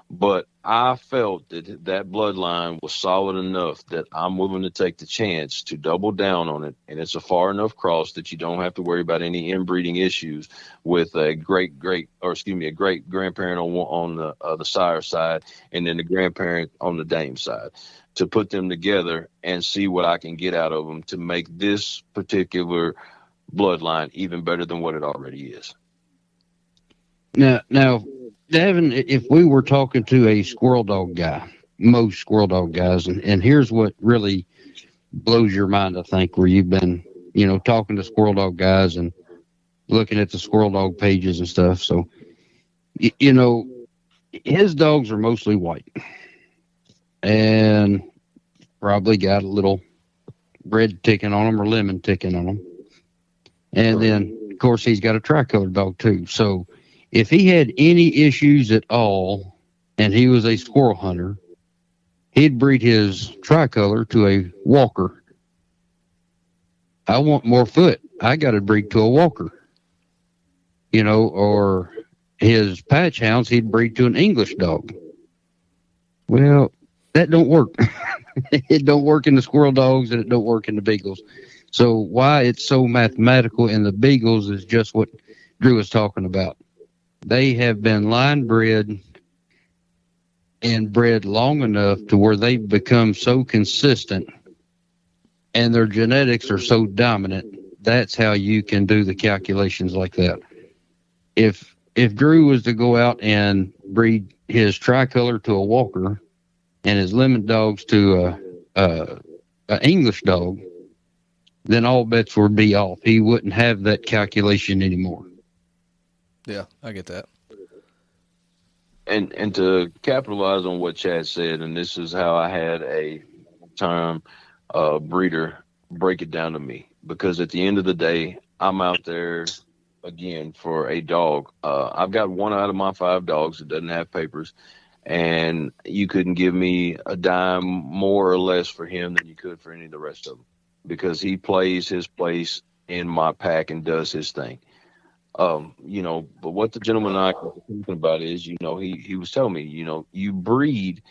But I felt that bloodline was solid enough that I'm willing to take the chance to double down on it. And it's a far enough cross that you don't have to worry about any inbreeding issues with a great grandparent on the sire side and then the grandparent on the dame side, to put them together and see what I can get out of them to make this particular bloodline even better than what it already is. Now, Devin, if we were talking to a squirrel dog guy, most squirrel dog guys, and here's what really blows your mind, I think, where you've been, talking to squirrel dog guys and looking at the squirrel dog pages and stuff. So, his dogs are mostly white and probably got a little red ticking on them or lemon ticking on them. And then, of course, he's got a tricolored dog too. So, if he had any issues at all and he was a squirrel hunter, he'd breed his tricolor to a walker. I want more foot. I got to breed to a walker. Or his patch hounds, he'd breed to an English dog. Well, that don't work. It don't work in the squirrel dogs and it don't work in the beagles. So why it's so mathematical in the beagles is just what Drew was talking about. They have been line bred and bred long enough to where they've become so consistent and their genetics are so dominant. That's how you can do the calculations like that. If Drew was to go out and breed his tricolor to a walker and his lemon dogs to a English dog, then all bets would be off. He wouldn't have that calculation anymore. Yeah, I get that. And to capitalize on what Chad said, and this is how I had a time breeder break it down to me, because at the end of the day, I'm out there again for a dog. I've got one out of my 5 dogs that doesn't have papers, and you couldn't give me a dime more or less for him than you could for any of the rest of them, because he plays his place in my pack and does his thing. But what the gentleman and I were talking about is, he was telling me, you breed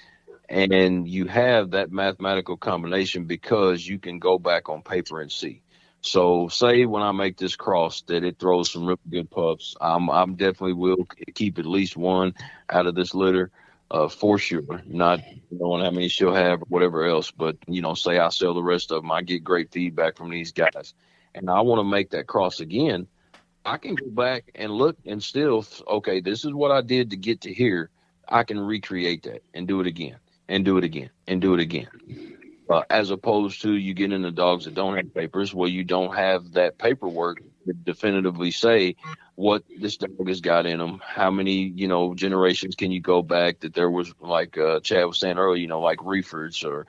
and you have that mathematical combination because you can go back on paper and see. So say when I make this cross that it throws some really good pups, I'm definitely will keep at least one out of this litter, for sure. Not knowing how many she'll have or whatever else, but say I sell the rest of them, I get great feedback from these guys, and I want to make that cross again. I can go back and look and still, okay, this is what I did to get to here. I can recreate that and do it again and do it again and do it again. As opposed to you getting into dogs that don't have papers, well, you don't have that paperwork to definitively say what this dog has got in them. How many, generations can you go back that there was, like Chad was saying earlier, like Reefords or,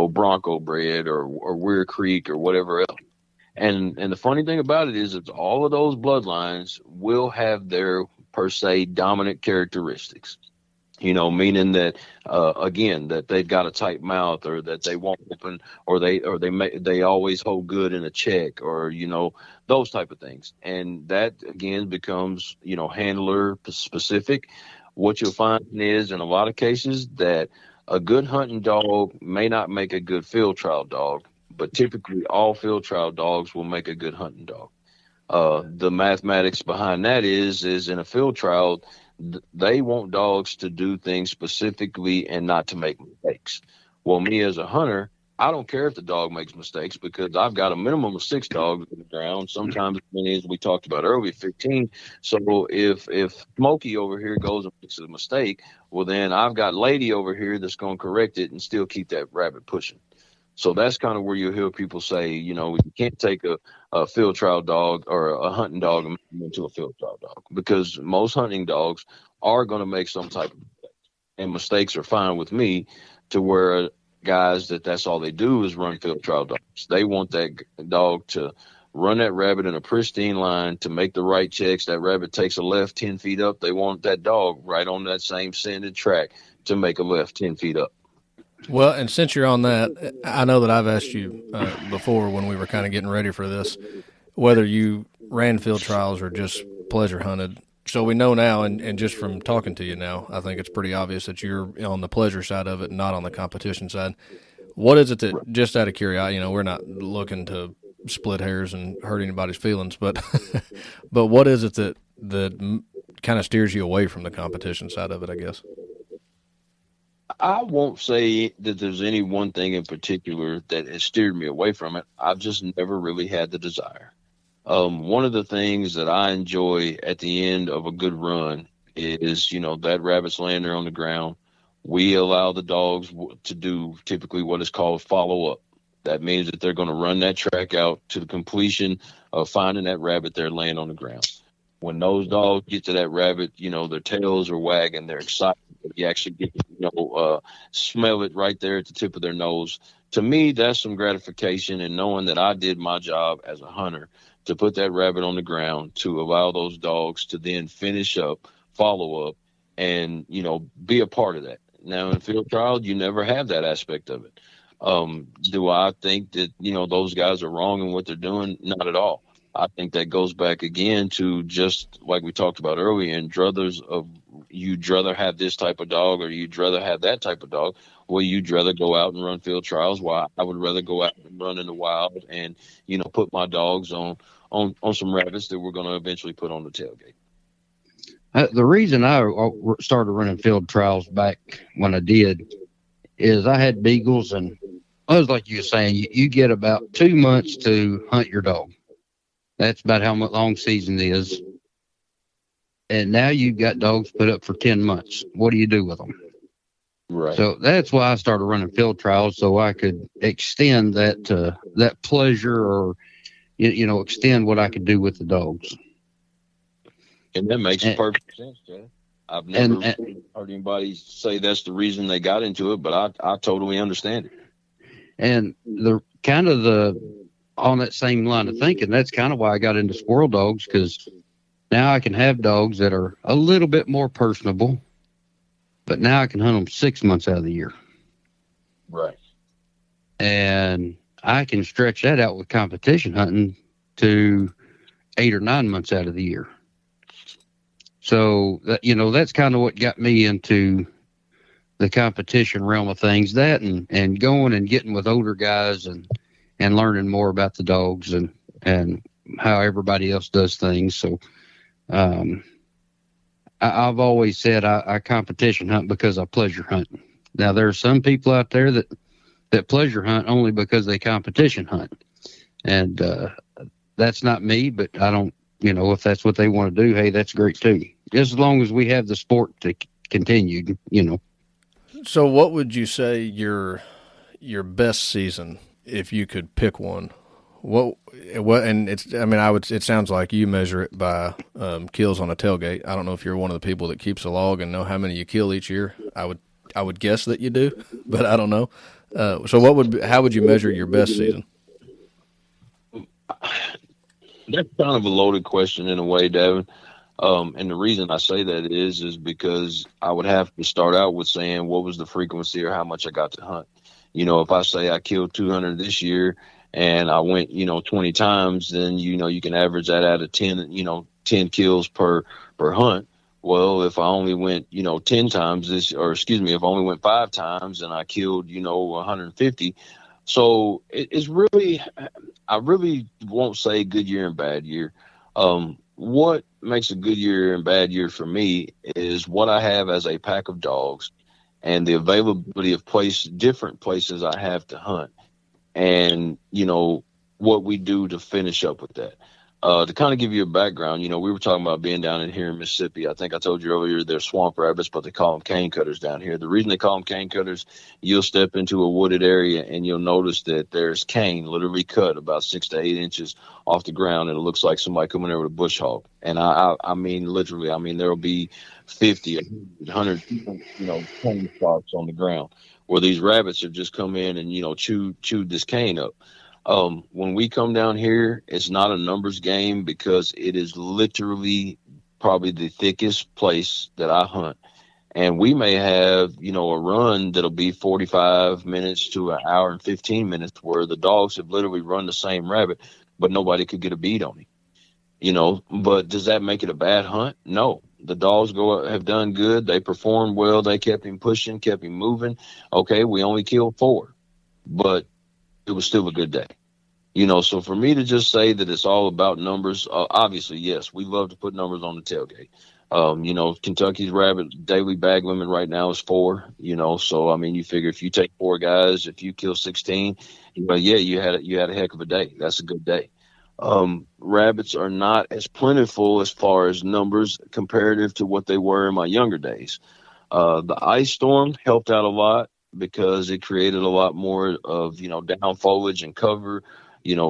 Bronco bred or Weir Creek or whatever else. And the funny thing about it is all of those bloodlines will have their per se dominant characteristics. Meaning that again, that they've got a tight mouth, or that they won't open, or they always hold good in a check, or those type of things. And that again becomes handler specific. What you'll find is, in a lot of cases, that a good hunting dog may not make a good field trial dog, but typically all field trial dogs will make a good hunting dog. The mathematics behind that is in a field trial, they want dogs to do things specifically and not to make mistakes. Well, me as a hunter, I don't care if the dog makes mistakes, because I've got a minimum of 6 dogs on the ground, sometimes as many as we talked about earlier, 15. So if Smokey over here goes and makes a mistake, well, then I've got Lady over here that's going to correct it and still keep that rabbit pushing. So that's kind of where you hear people say, you can't take a field trial dog or a hunting dog and make them into a field trial dog, because most hunting dogs are going to make some type of mistake. And mistakes are fine with me, to where guys that's all they do is run field trial dogs. They want that dog to run that rabbit in a pristine line, to make the right checks. That rabbit takes a left 10 feet up. They want that dog right on that same sanded track to make a left 10 feet up. Well, and since you're on that, I know that I've asked you before, when we were kind of getting ready for this, whether you ran field trials or just pleasure hunted. So we know now, and just from talking to you now, I think it's pretty obvious that you're on the pleasure side of it, not on the competition side. What is it that, just out of curiosity, we're not looking to split hairs and hurt anybody's feelings, but but what is it that kind of steers you away from the competition side of it, I guess? I won't say that there's any one thing in particular that has steered me away from it. I've just never really had the desire. One of the things that I enjoy at the end of a good run is, that rabbit's laying there on the ground. We allow the dogs to do typically what is called follow up. That means that they're going to run that track out to the completion of finding that rabbit there laying on the ground. When those dogs get to that rabbit, their tails are wagging, they're excited. You actually get smell it right there at the tip of their nose. To me, that's some gratification, and knowing that I did my job as a hunter to put that rabbit on the ground, to allow those dogs to then finish up, follow up, and be a part of that. Now, in field trial, you never have that aspect of it. Do I think that those guys are wrong in what they're doing? Not at all. I think that goes back again to, just like we talked about earlier, in druthers of, you'd rather have this type of dog or you'd rather have that type of dog. Well, you'd rather go out and run field trials, while I would rather go out and run in the wild and put my dogs on some rabbits that we're going to eventually put on the tailgate. The reason I started running field trials back when I did is I had beagles, and I was like you were saying, you get about 2 months to hunt your dog. That's about how much long season is. And now you've got dogs put up for 10 months. What do you do with them? Right. So that's why I started running field trials, so I could extend that pleasure, or extend what I could do with the dogs. And that makes perfect sense, Chad. I've never heard anybody say that's the reason they got into it, but I totally understand it. And on that same line of thinking, that's kind of why I got into squirrel dogs, because now I can have dogs that are a little bit more personable, but now I can hunt them 6 months out of the year. Right. And I can stretch that out with competition hunting to 8 or 9 months out of the year. So, that's kind of what got me into the competition realm of things, that and going and getting with older guys and learning more about the dogs and how everybody else does things. So I've always said I competition hunt because I pleasure hunt. Now, there are some people out there that pleasure hunt only because they competition hunt. And that's not me, but I don't, if that's what they want to do, hey, that's great too. Just as long as we have the sport to continue, So what would you say your best season, if you could pick one? It sounds like you measure it by kills on a tailgate. I don't know if you're one of the people that keeps a log and know how many you kill each year. I would guess that you do, but I don't know. So how would you measure your best season? That's kind of a loaded question in a way, Devin. And the reason I say that is because I would have to start out with saying what was the frequency or how much I got to hunt. If I say I killed 200 this year and I went, 20 times, then, you can average that out of 10, 10 kills per hunt. Well, if I only went, 10 times if I only went 5 times and I killed, 150. So it's really, I really won't say good year and bad year. What makes a good year and bad year for me is what I have as a pack of dogs and the availability of different places I have to hunt, and what we do to finish up with that. To kind of give you a background, we were talking about being down in here in Mississippi. I think I told you earlier they're swamp rabbits, but they call them cane cutters down here. The reason they call them cane cutters, you'll step into a wooded area and you'll notice that there's cane literally cut about 6 to 8 inches off the ground, and it looks like somebody coming there with a bush hog. And I mean literally, there'll be 50, 100, cane spots on the ground where these rabbits have just come in and chewed this cane up. When we come down here, it's not a numbers game because it is literally probably the thickest place that I hunt. And we may have, a run that'll be 45 minutes to an hour and 15 minutes where the dogs have literally run the same rabbit, but nobody could get a bead on him. But does that make it a bad hunt? No. The dogs have done good. They performed well. They kept him pushing, kept him moving. Okay, we only killed 4, but it was still a good day. So for me to just say that it's all about numbers, obviously, yes, we love to put numbers on the tailgate. Kentucky's rabbit daily bag limit right now is 4, so, you figure if you take 4 guys, if you kill 16, yeah, you had a heck of a day. That's a good day. Rabbits are not as plentiful as far as numbers comparative to what they were in my younger days. The ice storm helped out a lot because it created a lot more of, down foliage and cover,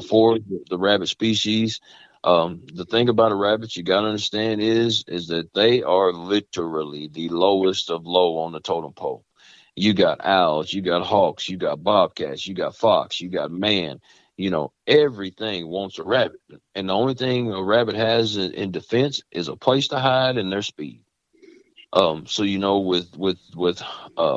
for the rabbit species. The thing about a rabbit you got to understand is that they are literally the lowest of low on the totem pole. You got owls, you got hawks, you got bobcats, you got fox, you got man. Everything wants a rabbit. And the only thing a rabbit has in defense is a place to hide and their speed. So with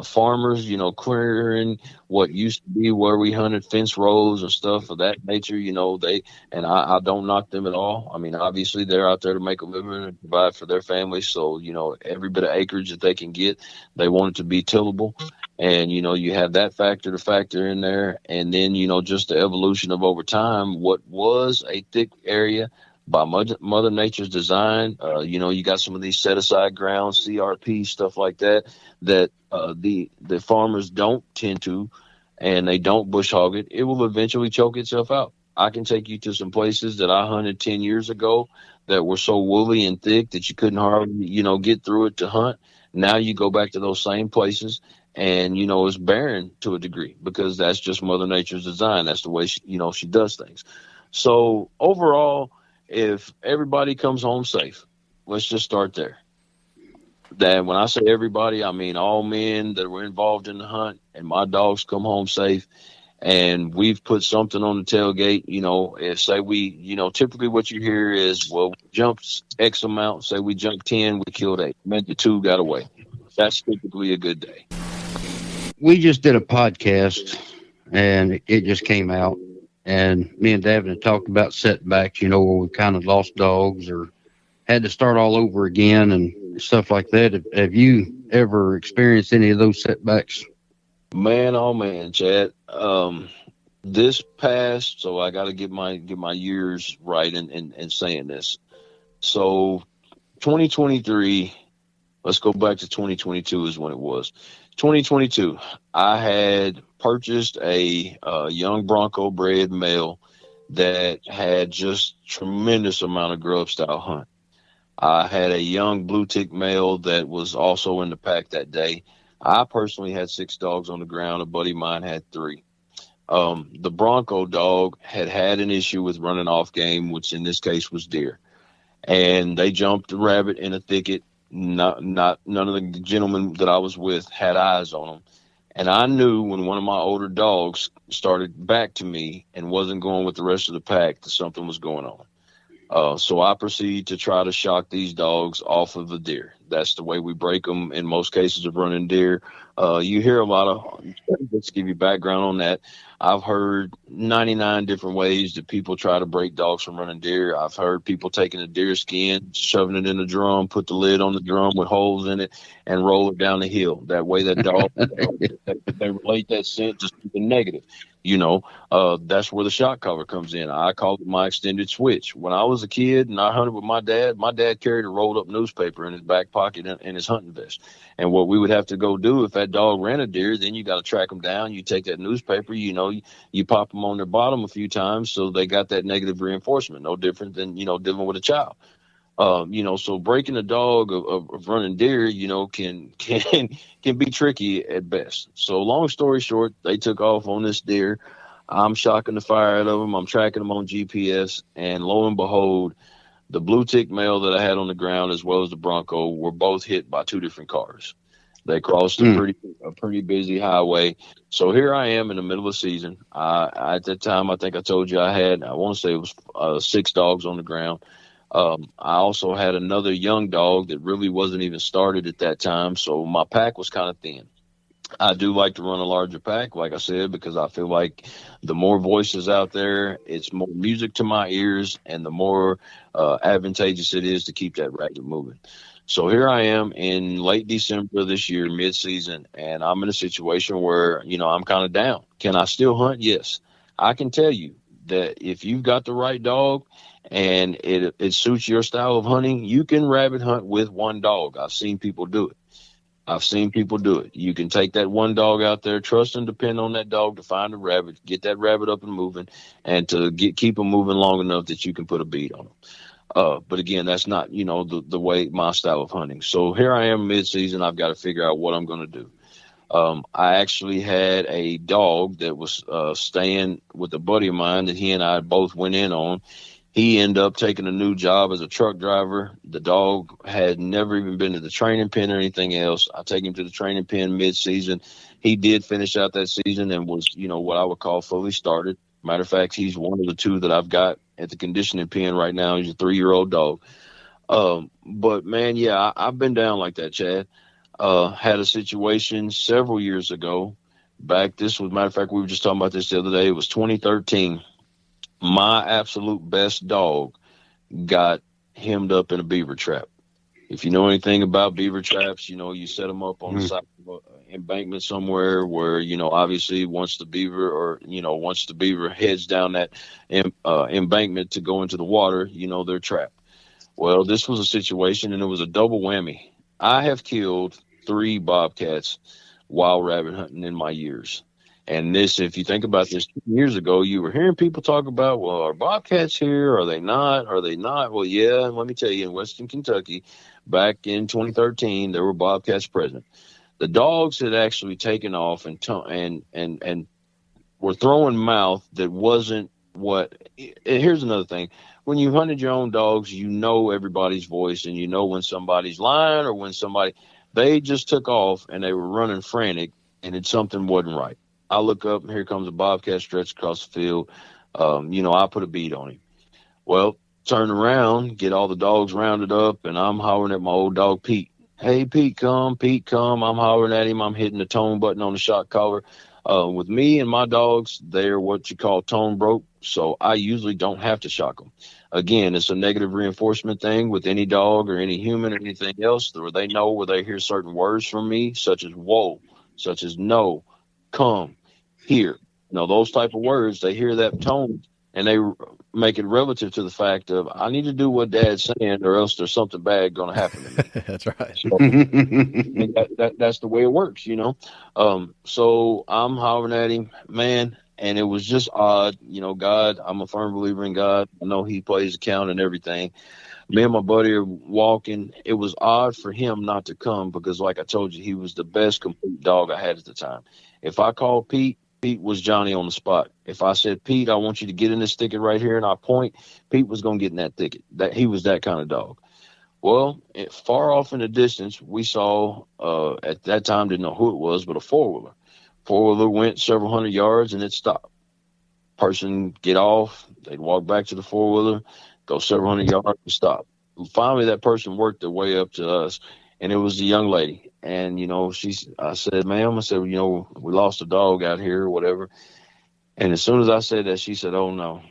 farmers, clearing what used to be where we hunted fence rows and stuff of that nature, I don't knock them at all. Obviously they're out there to make a living and provide for their families. So, every bit of acreage that they can get, they want it to be tillable. And, you have that factor to factor in there. And then, just the evolution of over time, what was a thick area by Mother Nature's design. You got some of these set aside grounds, CRP, stuff like that the farmers don't tend to, and they don't bush hog it. It will eventually choke itself out. I can take you to some places that I hunted 10 years ago that were so woolly and thick that you couldn't hardly, get through it to hunt. Now you go back to those same places and, it's barren to a degree because that's just Mother Nature's design. That's the way she does things. So overall, if everybody comes home safe, let's just start there. That when I say everybody, I mean all men that were involved in the hunt, and my dogs come home safe, and we've put something on the tailgate. If say we, typically what you hear is, well, we jumped X amount. Say we jumped 10, we killed 8. Meant the 2 got away. That's typically a good day. We just did a podcast, and it just came out. And me and Davin had talked about setbacks, where we kind of lost dogs or had to start all over again and stuff like that. Have you ever experienced any of those setbacks? Man, oh man, Chad. This past, so I got to get my years right in saying this. So 2023, let's go back to 2022 is when it was. 2022, I had purchased a young Bronco bred male that had just tremendous amount of grub style hunt. I had a young blue tick male that was also in the pack that day. I personally had 6 dogs on the ground. A buddy of mine had 3. The Bronco dog had an issue with running off game, which in this case was deer. And they jumped the rabbit in a thicket. None of the gentlemen that I was with had eyes on them. And I knew when one of my older dogs started back to me and wasn't going with the rest of the pack that something was going on. So I proceed to try to shock these dogs off of the deer. That's the way we break them in most cases of running deer. You hear a lot of, let's give you background on that. I've heard 99 different ways that people try to break dogs from running deer. I've heard people taking a deer skin, shoving it in a drum, put the lid on the drum with holes in it, and roll it down the hill. That way, that dog, they relate that scent to something negative. You know, that's where the shock cover comes in. I call it my extended switch. When I was a kid and I hunted with my dad carried a rolled up newspaper in his back pocket in his hunting vest. And what we would have to go do if that dog ran a deer, then you got to track them down. You take that newspaper, you pop them on their bottom a few times so they got that negative reinforcement. No different than, dealing with a child. So breaking a dog of running deer, can be tricky at best. So long story short, they took off on this deer. I'm shocking the fire out of them. I'm tracking them on GPS, and lo and behold, the blue tick male that I had on the ground as well as the Bronco were both hit by two different cars. They crossed a pretty busy highway. So here I am in the middle of the season. At that time, I think I told you I want to say it was 6 dogs on the ground. I also had another young dog that really wasn't even started at that time, so my pack was kind of thin. I do like to run a larger pack, like I said, because I feel like the more voices out there, it's more music to my ears, and the more advantageous it is to keep that racket moving. So here I am in late December of this year, mid-season, and I'm in a situation where, I'm kind of down. Can I still hunt? Yes. I can tell you that if you've got the right dog and it suits your style of hunting, you can rabbit hunt with one dog. I've seen people do it. You can take that one dog out there, trust and depend on that dog to find a rabbit, get that rabbit up and moving, and to keep them moving long enough that you can put a bead on them. But again, that's not, the way my style of hunting. So here I am mid-season. I've got to figure out what I'm going to do. I actually had a dog that was staying with a buddy of mine that he and I both went in on. He ended up taking a new job as a truck driver. The dog had never even been to the training pen or anything else. I take him to the training pen mid-season. He did finish out that season and was, what I would call fully started. Matter of fact, he's one of the 2 that I've got at the conditioning pen right now. He's a 3-year-old dog. But man, yeah, I've been down like that, Chad. Had a situation several years ago. Matter of fact, we were just talking about this the other day. It was 2013. My absolute best dog got hemmed up in a beaver trap. If you know anything about beaver traps, you set them up on the side of an embankment somewhere where, obviously once the beaver heads down that embankment to go into the water, they're trapped. Well, this was a situation and it was a double whammy. I have killed 3 bobcats while rabbit hunting in my years. And this, if you think about this 2 years ago, you were hearing people talk about, well, are bobcats here? Are they not? Are they not? Well, yeah. And let me tell you, in Western Kentucky, back in 2013, there were bobcats present. The dogs had actually taken off and were throwing mouth that wasn't what. Here's another thing. When you hunted your own dogs, you know everybody's voice and you know when somebody's lying or when they just took off and they were running frantic and something wasn't right. I look up and here comes a bobcat stretched across the field. I put a bead on him. Well, turn around, get all the dogs rounded up, and I'm hollering at my old dog, Pete. Hey, Pete, come. I'm hollering at him. I'm hitting the tone button on the shock collar. With me and my dogs, they're what you call tone broke, so I usually don't have to shock them. Again, it's a negative reinforcement thing with any dog or any human or anything else where they know where they hear certain words from me, such as whoa, such as no, come, here. Those type of words, they hear that tone and they make it relative to the fact of, I need to do what Dad's saying or else there's something bad going to happen to me. That's right. So, that's the way it works, So I'm hollering at him, man, and it was just odd. God, I'm a firm believer in God. I know he plays a count and everything. Me and my buddy are walking. It was odd for him not to come because, like I told you, he was the best complete dog I had at the time. If I called Pete, Pete was Johnny on the spot. If I said, Pete, I want you to get in this thicket right here, and I point, Pete was going to get in that thicket. He was that kind of dog. Well, far off in the distance, we saw, at that time, didn't know who it was, but a four-wheeler. Four-wheeler went several hundred yards, and it stopped. Person get off. They'd walk back to the four-wheeler. go several hundred yards and stop. Finally, that person worked their way up to us, and it was a young lady. And, I said, ma'am, I said, we lost a dog out here or whatever. And as soon as I said that, she said, oh, no.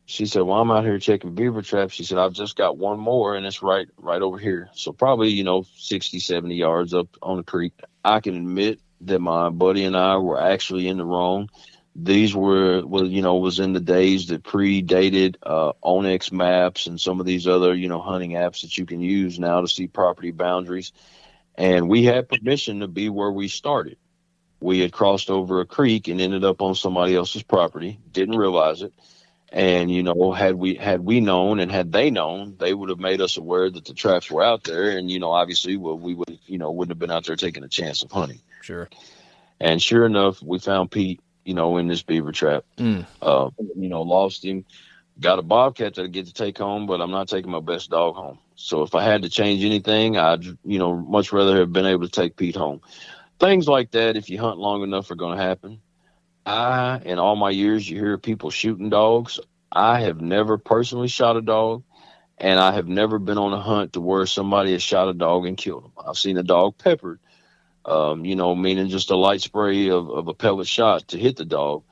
She said, well, I'm out here checking beaver traps. She said, I've just got one more, and it's right over here. So probably, 60, 70 yards up on the creek. I can admit that my buddy and I were actually in the wrong. These was in the days that predated Onyx maps and some of these other, hunting apps that you can use now to see property boundaries. And we had permission to be where we started. We had crossed over a creek and ended up on somebody else's property, didn't realize it. And, had we known and had they known, they would have made us aware that the traps were out there. And, obviously, we would, wouldn't have been out there taking a chance of hunting. Sure. And sure enough, we found Pete, in this beaver trap. Lost him. Got a bobcat that I get to take home, but I'm not taking my best dog home. So if I had to change anything, I'd, much rather have been able to take Pete home. Things like that, if you hunt long enough, are going to happen. In all my years, you hear people shooting dogs. I have never personally shot a dog, and I have never been on a hunt to where somebody has shot a dog and killed him. I've seen a dog peppered, meaning just a light spray of a pellet shot to hit the dog,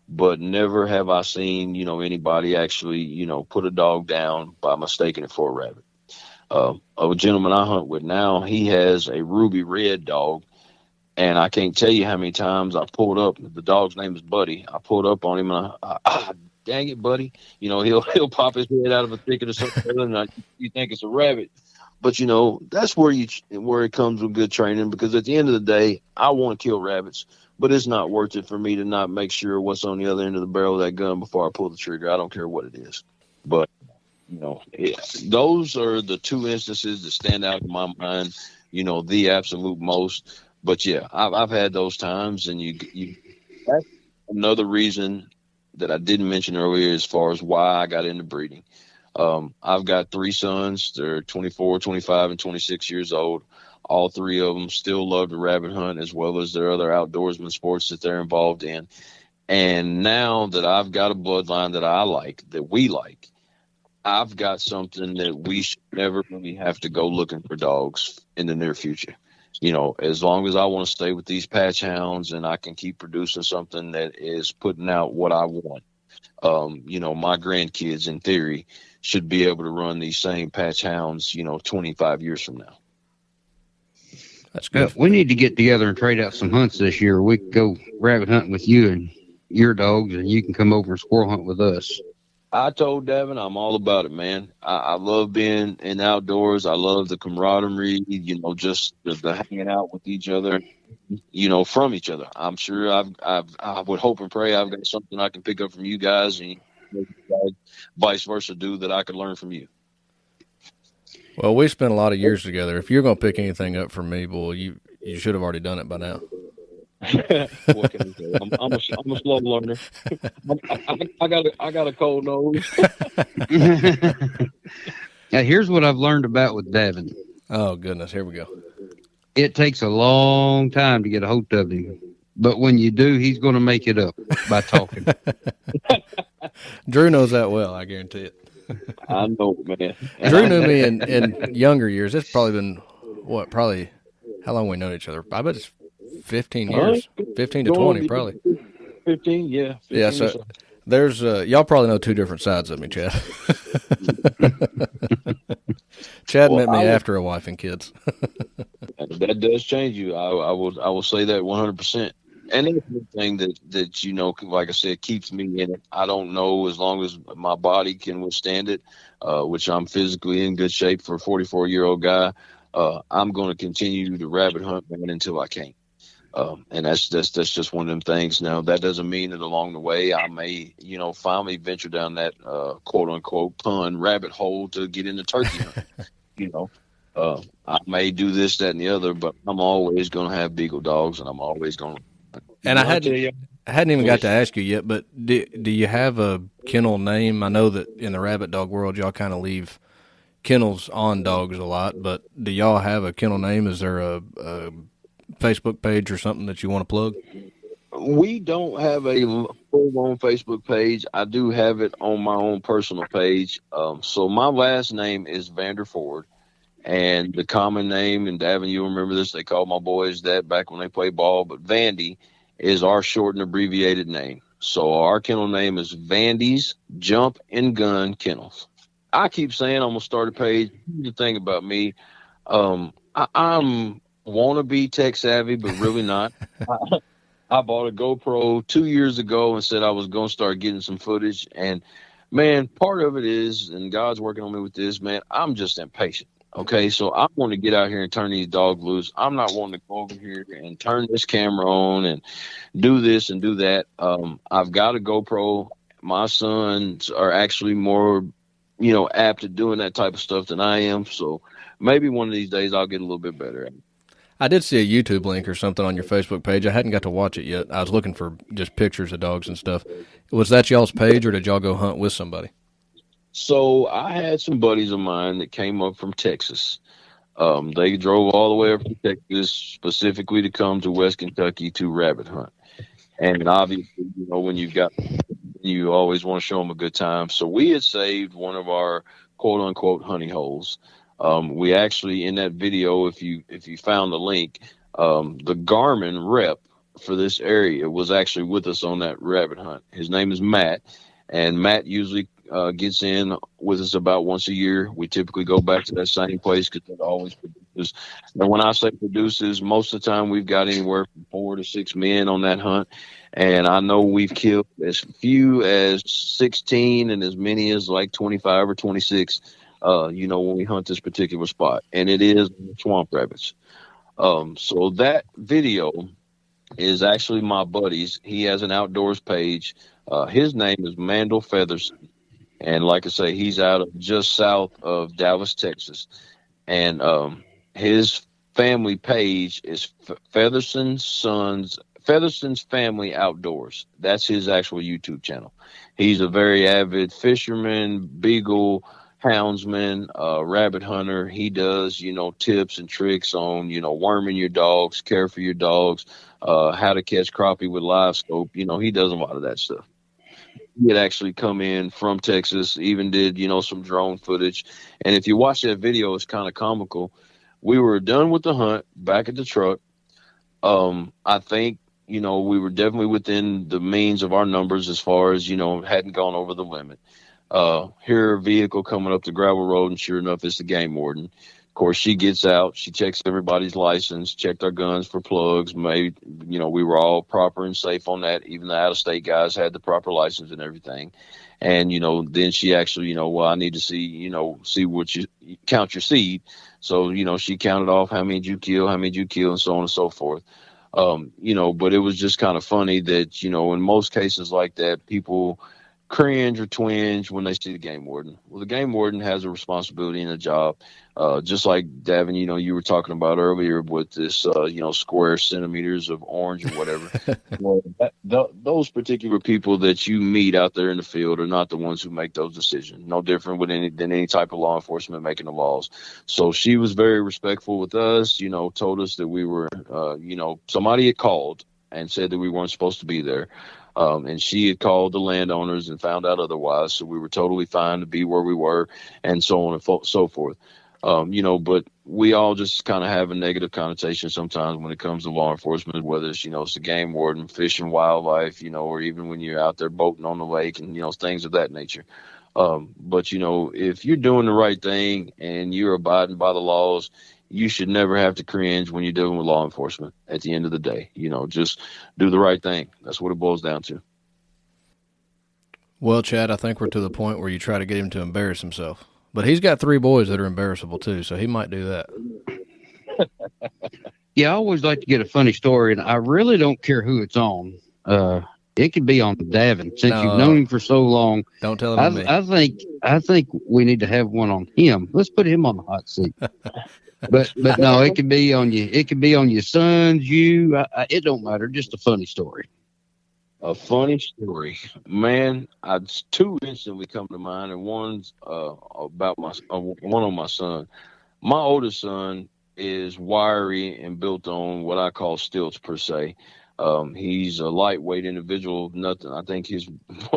but never have I seen, anybody actually, put a dog down by mistaking it for a rabbit. A gentleman I hunt with now, he has a ruby red dog. And I can't tell you how many times I pulled up. The dog's name is Buddy. I pulled up on him and dang it, Buddy. He'll pop his head out of a thicket or something, and you think it's a rabbit. But that's where it comes with good training, because at the end of the day, I want to kill rabbits, but it's not worth it for me to not make sure what's on the other end of the barrel of that gun before I pull the trigger. I don't care what it is. But those are the two instances that stand out in my mind. The absolute most. But yeah, I've had those times, and that's another reason that I didn't mention earlier as far as why I got into breeding. I've got 3 sons. They're 24, 25, and 26 years old. All 3 of them still love to rabbit hunt, as well as their other outdoorsman sports that they're involved in. And now that I've got a bloodline that I like, that we like, I've got something that we should never really have to go looking for dogs in the near future. As long as I want to stay with these patch hounds and I can keep producing something that is putting out what I want, my grandkids, in theory, should be able to run these same patch hounds, 25 years from now. That's good. We need to get together and trade out some hunts this year. We could go rabbit hunting with you and your dogs, and you can come over and squirrel hunt with us. I told Devin I'm all about it, man. I love being in outdoors. I love the camaraderie, just the hanging out with each other, from each other. I'm sure I would hope and pray I've got something I can pick up from you guys, and vice versa do that I could learn from you. Well, we spent a lot of years together. If you're going to pick anything up from me, boy, you should have already done it by now. What can I say? I'm a slow learner. I got a cold nose. Now, here's what I've learned about with Davin. Oh, goodness. Here we go. It takes a long time to get a hold of him. But when you do, he's going to make it up by talking. Drew knows that well, I guarantee it. I know, man. Drew knew me in younger years. It's probably been, how long we known each other? I bet it's 15 years, 15 to 20 probably. 15, yeah. 15 yeah, so there's, y'all probably know 2 different sides of me, Chad. Chad met me after a wife and kids. That does change you. I will say that 100%. And anything that like I said, keeps me in it. I don't know, as long as my body can withstand it, which I'm physically in good shape for a 44-year-old guy. I'm going to continue to rabbit hunt, man, until I can. And that's just one of them things. Now, that doesn't mean that along the way I may, finally venture down that quote unquote pun rabbit hole to get into turkey hunt. I may do this, that, and the other, but I'm always going to have beagle dogs, and I'm always going to. And I hadn't even got to ask you yet, but do you have a kennel name? I know that in the rabbit dog world, y'all kind of leave kennels on dogs a lot, but do y'all have a kennel name? Is there a Facebook page or something that you want to plug? We don't have a full-on Facebook page. I do have it on my own personal page. So my last name is Vanderford, and the common name, and Davin, you remember this, they called my boys that back when they played ball, but Vandy is our short and abbreviated name. So our kennel name is Vandy's Jump and Gun Kennels. I keep saying I'm gonna start a page. Here's the thing about me, I'm wannabe tech savvy, but really not. I bought a GoPro 2 years ago and said I was going to start getting some footage. And man, part of it is, and God's working on me with this, man, I'm just impatient. Okay. So I want to get out here and turn these dogs loose. I'm not wanting to go over here and turn this camera on and do this and do that. I've got a GoPro. My sons are actually more, apt at doing that type of stuff than I am. So maybe one of these days I'll get a little bit better at it. I did see a YouTube link or something on your Facebook page. I hadn't got to watch it yet. I was looking for just pictures of dogs and stuff. Was that y'all's page, or did y'all go hunt with somebody? So I had some buddies of mine that came up from Texas. They drove all the way up from Texas specifically to come to West Kentucky to rabbit hunt. And obviously, when you always want to show them a good time. So we had saved one of our quote unquote honey holes. We actually, in that video, if you found the link, the Garmin rep for this area was actually with us on that rabbit hunt. His name is Matt, and Matt usually gets in with us about once a year. We typically go back to that same place because it always produces. And when I say produces, most of the time we've got anywhere from 4 to 6 men on that hunt. And I know we've killed as few as 16 and as many as like 25 or 26, when we hunt this particular spot. And it is swamp rabbits. So that video is actually my buddy's. He has an outdoors page. His name is Mandel Featherston. And like I say, he's out of just south of Dallas, Texas. And his family page is Featherston's Family Outdoors. That's his actual YouTube channel. He's a very avid fisherman, beagle, houndsman, rabbit hunter. He does, tips and tricks on, worming your dogs, care for your dogs, how to catch crappie with live scope. He does a lot of that stuff. He had actually come in from Texas, even did, some drone footage. And if you watch that video, it's kind of comical. We were done with the hunt back at the truck. I think, we were definitely within the means of our numbers as far as, hadn't gone over the limit. Here, a vehicle coming up the gravel road, and sure enough, it's the game warden. Of course, she gets out, she checks everybody's license, checked our guns for plugs, made, we were all proper and safe on that. Even the out-of-state guys had the proper license and everything. And, then she actually, I need to see, see what you count your seed. So, she counted off how many did you kill, and so on and so forth. But it was just kind of funny that, in most cases like that, people cringe or twinge when they see the game warden. Well, the game warden has a responsibility and a job, just like Davin, you were talking about earlier with this, square centimeters of orange or whatever. Well, those particular people that you meet out there in the field are not the ones who make those decisions. No different than any type of law enforcement making the laws. So she was very respectful with us. Told us that we were, somebody had called and said that we weren't supposed to be there. And she had called the landowners and found out otherwise. So we were totally fine to be where we were, and so on and so forth. But we all just kind of have a negative connotation sometimes when it comes to law enforcement, whether it's, it's the game warden, fish and wildlife, or even when you're out there boating on the lake and, things of that nature. But, if you're doing the right thing and you're abiding by the laws, you should never have to cringe when you're dealing with law enforcement at the end of the day. Just do the right thing. That's what it boils down to. Well, Chad, I think we're to the point where you try to get him to embarrass himself. But he's got 3 boys that are embarrassable, too, so he might do that. Yeah, I always like to get a funny story, and I really don't care who it's on. It could be on Davin. Since you've known him for so long, don't tell him on me. I think we need to have one on him. Let's put him on the hot seat. But no, it could be on you. It could be on your sons, you. It don't matter. Just a funny story. A funny story, man. 2 instantly come to mind, and one's about one on my son. My oldest son is wiry and built on what I call stilts per se. He's a lightweight individual. Nothing. I think his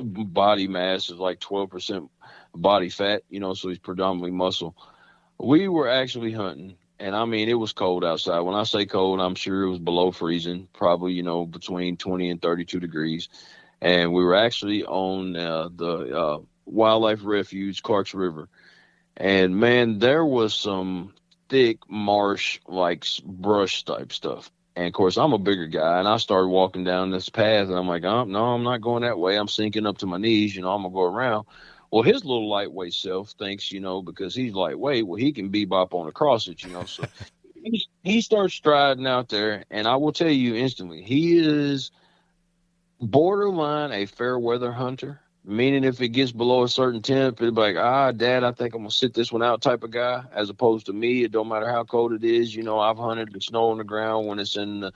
body mass is like 12% body fat. So he's predominantly muscle. We were actually hunting, and I mean it was cold outside. When I say cold, I'm sure it was below freezing, probably between 20 and 32 degrees. And we were actually on the wildlife refuge, Clark's River. And man, there was some thick marsh, like brush type stuff. And of course, I'm a bigger guy, and I started walking down this path, and I'm like, oh, no, I'm not going that way. I'm sinking up to my knees. I'm gonna go around. Well, his little lightweight self thinks, because he's lightweight, well, he can bebop on across it, So he starts striding out there, and I will tell you instantly, he is borderline a fair weather hunter. Meaning if it gets below a certain temp, it'll be like, Dad, I think I'm going to sit this one out type of guy, as opposed to me. It don't matter how cold it is. I've hunted the snow on the ground when it's in the,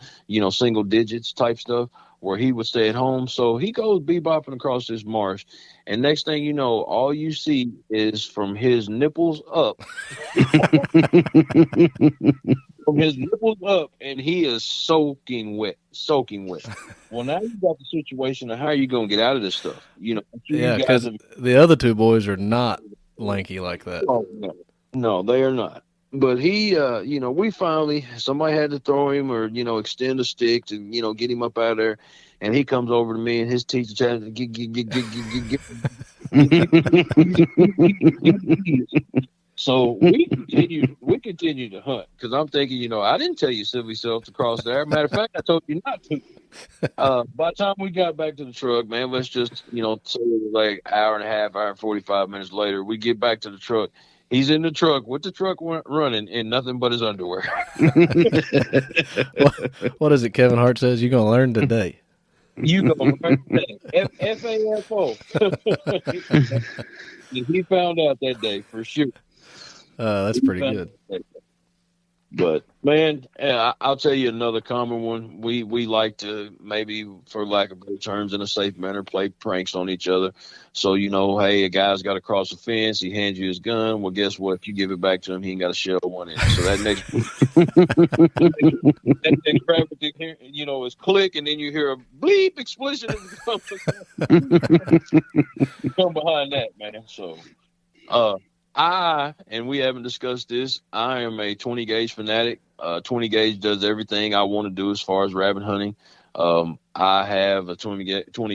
single digits type stuff, where he would stay at home. So he goes bebopping across this marsh. And next thing you know, all you see is from his nipples up. From his nipples up, and he is soaking wet. Well, now you got the situation of how are you going to get out of this stuff? Yeah, because the other two boys are not lanky like that. Oh, no, they are not. But he, we finally, somebody had to throw him or, extend a stick to, get him up out of there. And he comes over to me, and his teeth are trying to get. So we continue to hunt, because I'm thinking, I didn't tell you silly self to cross there. Matter of fact, I told you not to. By the time we got back to the truck, man, let's just, say it was like hour and a half, hour and 45 minutes later, we get back to the truck. He's in the truck with the truck running in nothing but his underwear. What is it Kevin Hart says? You're going to learn today. You going to learn today. FAFO. He found out that day for sure. That's pretty good. But man, I'll tell you another common one. We like to, maybe for lack of better terms, in a safe manner, play pranks on each other. So hey, a guy's got to cross the fence. He hands you his gun. Well, guess what? If you give it back to him, he ain't got to shell one in. So that next, that grab it, is click, and then you hear a bleep explosion come behind that, man. So, and we haven't discussed this, I am a 20 gauge fanatic. 20 gauge does everything I want to do as far as rabbit hunting. I have a 20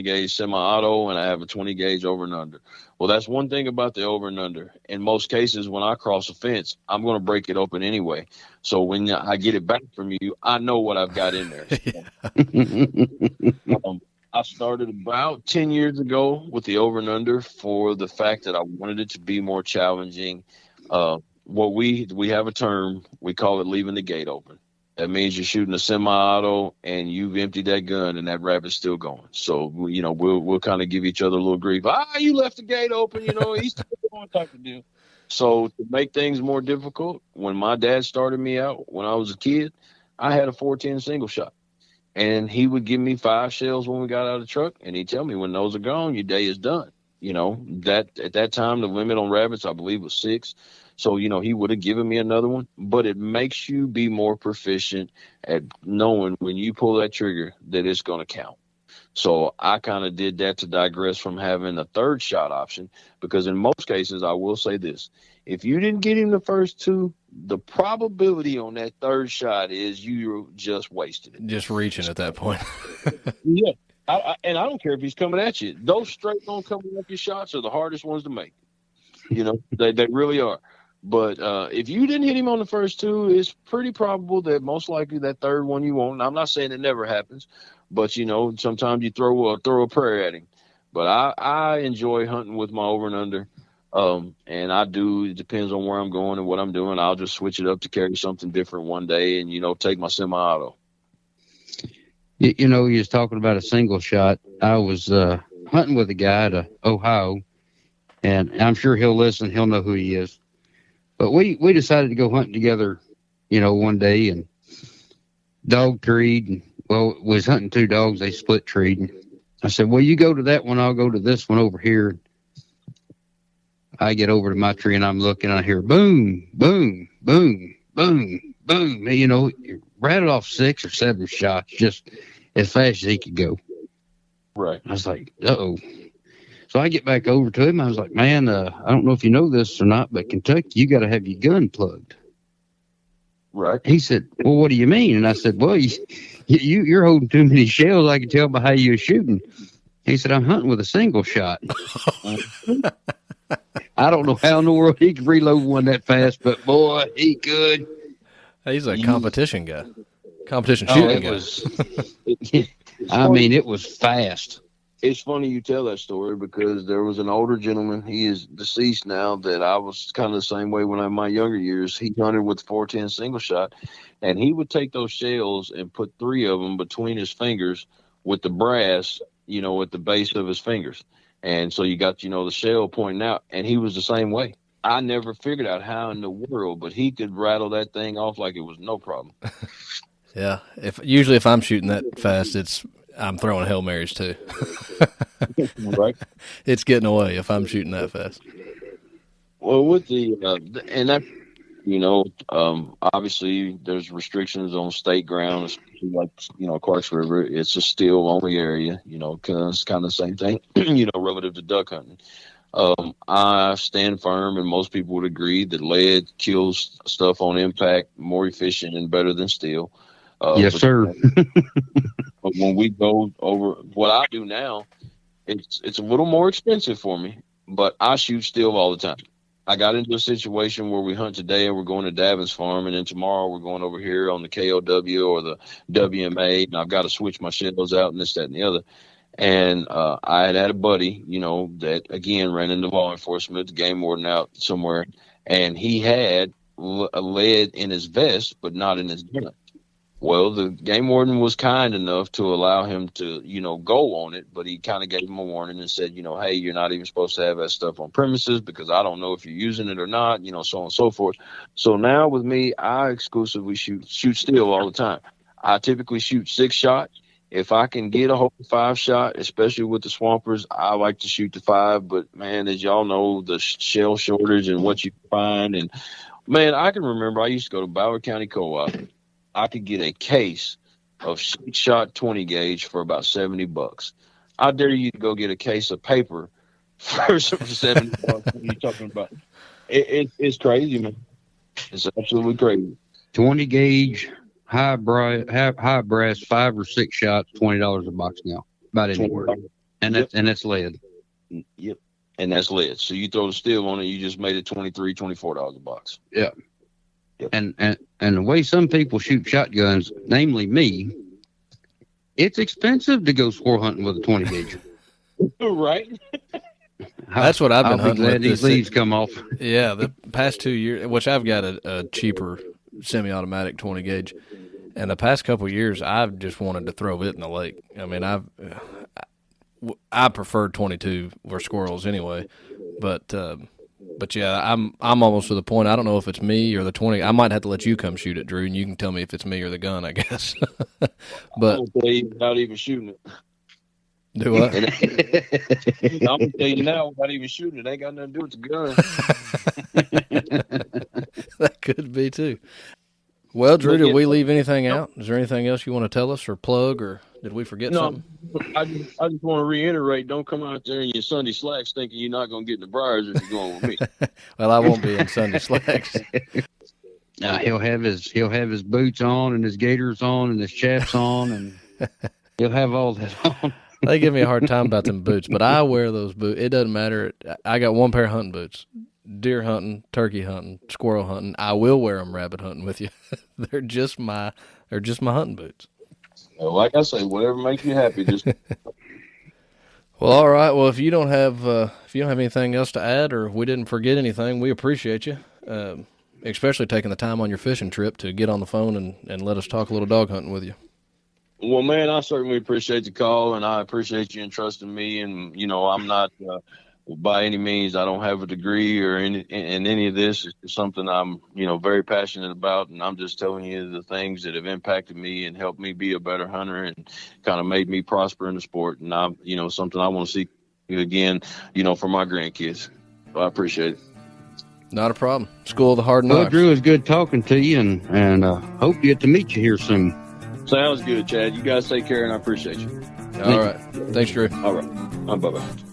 gauge semi-auto, and I have a 20 gauge over and under. Well, that's one thing about the over and under. In most cases, when I cross a fence, I'm going to break it open anyway. So when I get it back from you, I know what I've got in there. I started about 10 years ago with the over and under for the fact that I wanted it to be more challenging. What we have a term, we call it leaving the gate open. That means you're shooting a semi-auto and you've emptied that gun and that rabbit's still going. So, we'll kind of give each other a little grief. You left the gate open, he's still going type of deal. So to make things more difficult, when my dad started me out when I was a kid, I had a 410 single shot. And he would give me 5 shells when we got out of the truck, and he'd tell me, when those are gone, your day is done. That at that time, the limit on rabbits, I believe, was 6. So, he would have given me another one, but it makes you be more proficient at knowing when you pull that trigger that it's going to count. So I kind of did that to digress from having a 3rd shot option, because in most cases, I will say this, if you didn't get him the first 2, the probability on that 3rd shot is you just wasted it. Just reaching at that point. Yeah. And I don't care if he's coming at you. Those straight on coming up your shots are the hardest ones to make. They really are. But if you didn't hit him on the first 2, it's pretty probable that most likely that 3rd one you won't. And I'm not saying it never happens, but sometimes you throw a prayer at him. But I enjoy hunting with my over and under. And I do, it depends on where I'm going and what I'm doing. I'll just switch it up to carry something different one day and, take my semi-auto. You was talking about a single shot. I was hunting with a guy at Ohio, and I'm sure he'll listen. He'll know who he is. But we decided to go hunting together, one day, and dog treed. And, was hunting 2 dogs. They split treed. And I said, well, you go to that one. I'll go to this one over here. I get over to my tree, and I'm looking, and I hear boom, boom, boom, boom, boom. You rattled off 6 or 7 shots. as fast as he could go. Right. I was like, uh-oh. So I get back over to him. I was like, man, I don't know if you know this or not, but Kentucky, you got to have your gun plugged. Right. He said, well, what do you mean? And I said, well, you're holding too many shells. I can tell by how you're shooting. He said, I'm hunting with a single shot. I don't know how in the world he could reload one that fast, but boy, he could. He's a competition guy. Competition shooting guy. I mean, it was fast. It's funny you tell that story because there was an older gentleman. He is deceased now. That I was kind of the same way when I'm in my younger years. He hunted with 410 single shot, and he would take those shells and put 3 of them between his fingers with the brass, at the base of his fingers. And so you got, the shell pointing out, and he was the same way. I never figured out how in the world, but he could rattle that thing off like it was no problem. Yeah. Usually if I'm shooting that fast, I'm throwing Hail Marys too. Right. It's getting away if I'm shooting that fast. Well, with and that, obviously there's restrictions on state ground, especially like, Clarks River. It's a still only area, because it's kind of the same thing, relative to duck hunting. I stand firm, and most people would agree that lead kills stuff on impact more efficient and better than steel. Yes, sir. But when we go over what I do now, it's a little more expensive for me, but I shoot steel all the time. I got into a situation where we hunt today and we're going to Davin's farm, and then tomorrow we're going over here on the KOW or the WMA, and I've got to switch my shells out and this, that, and the other. And I had a buddy, that again ran into law enforcement, the game warden out somewhere, and he had a lead in his vest, but not in his gun. Well, the game warden was kind enough to allow him to, go on it, but he kind of gave him a warning and said, hey, you're not even supposed to have that stuff on premises because I don't know if you're using it or not, so on and so forth. So now with me, I exclusively shoot steel all the time. I typically shoot 6 shot. If I can get a whole 5 shot, especially with the swampers, I like to shoot the 5. But man, as y'all know, the shell shortage and what you find, and man, I can remember I used to go to Broward County Co-op. I could get a case of 6 shot 20 gauge for about $70. I dare you to go get a case of paper for $70. What are you talking about? It's crazy, man. It's absolutely crazy. 20 gauge. High brass 5 or 6 shots, $20 a box now, about anywhere, and that's lead. Yep, and that's lead. So you throw the steel on it, you just made it $23-$24 a box. Yeah, yep. And the way some people shoot shotguns, namely me, it's expensive to go squirrel hunting with a 20 gauge. Right. That's what I've been hunting glad with. These leaves come off. Yeah, the past 2 years, which I've got a cheaper semi-automatic 20 gauge. And the past couple of years, I've just wanted to throw it in the lake. I mean, I prefer 22 for squirrels anyway, but yeah, I'm almost to the point. I don't know if it's me or the 20. I might have to let you come shoot it, Drew, and you can tell me if it's me or the gun, I guess. But I'm gonna tell you without even shooting it. Do what? I'm gonna tell you now, without even shooting it, ain't got nothing to do with the gun. That could be too. Well, Drew, did we leave anything out? Is there anything else you want to tell us or plug, or did we forget something? I just want to reiterate, don't come out there in your Sunday slacks thinking you're not going to get in the briars if you're going with me. Well, I won't be in Sunday slacks. He'll have his boots on and his gaiters on and his chaps on, and he'll have all that on. They give me a hard time about them boots, but I wear those boots. It doesn't matter. I got one pair of hunting boots. Deer hunting, turkey hunting, squirrel hunting. I will wear them rabbit hunting with you. They're just my hunting boots. Well, like I say, whatever makes you happy. Just well, all right. Well, if you don't have anything else to add, or if we didn't forget anything, we appreciate you, especially taking the time on your fishing trip to get on the phone and let us talk a little dog hunting with you. Well, man, I certainly appreciate the call, and I appreciate you entrusting me. And I'm not. By any means, I don't have a degree or in any of this. It's something I'm, very passionate about, and I'm just telling you the things that have impacted me and helped me be a better hunter and kind of made me prosper in the sport. And I'm, something I want to see again, for my grandkids. So I appreciate it. Not a problem. School of the Hard Knocks. Well, Drew, it's good talking to you, and hope to get to meet you here soon. Sounds good, Chad. You guys take care, and I appreciate you. All right. Thanks, Drew. All right. Bye-bye.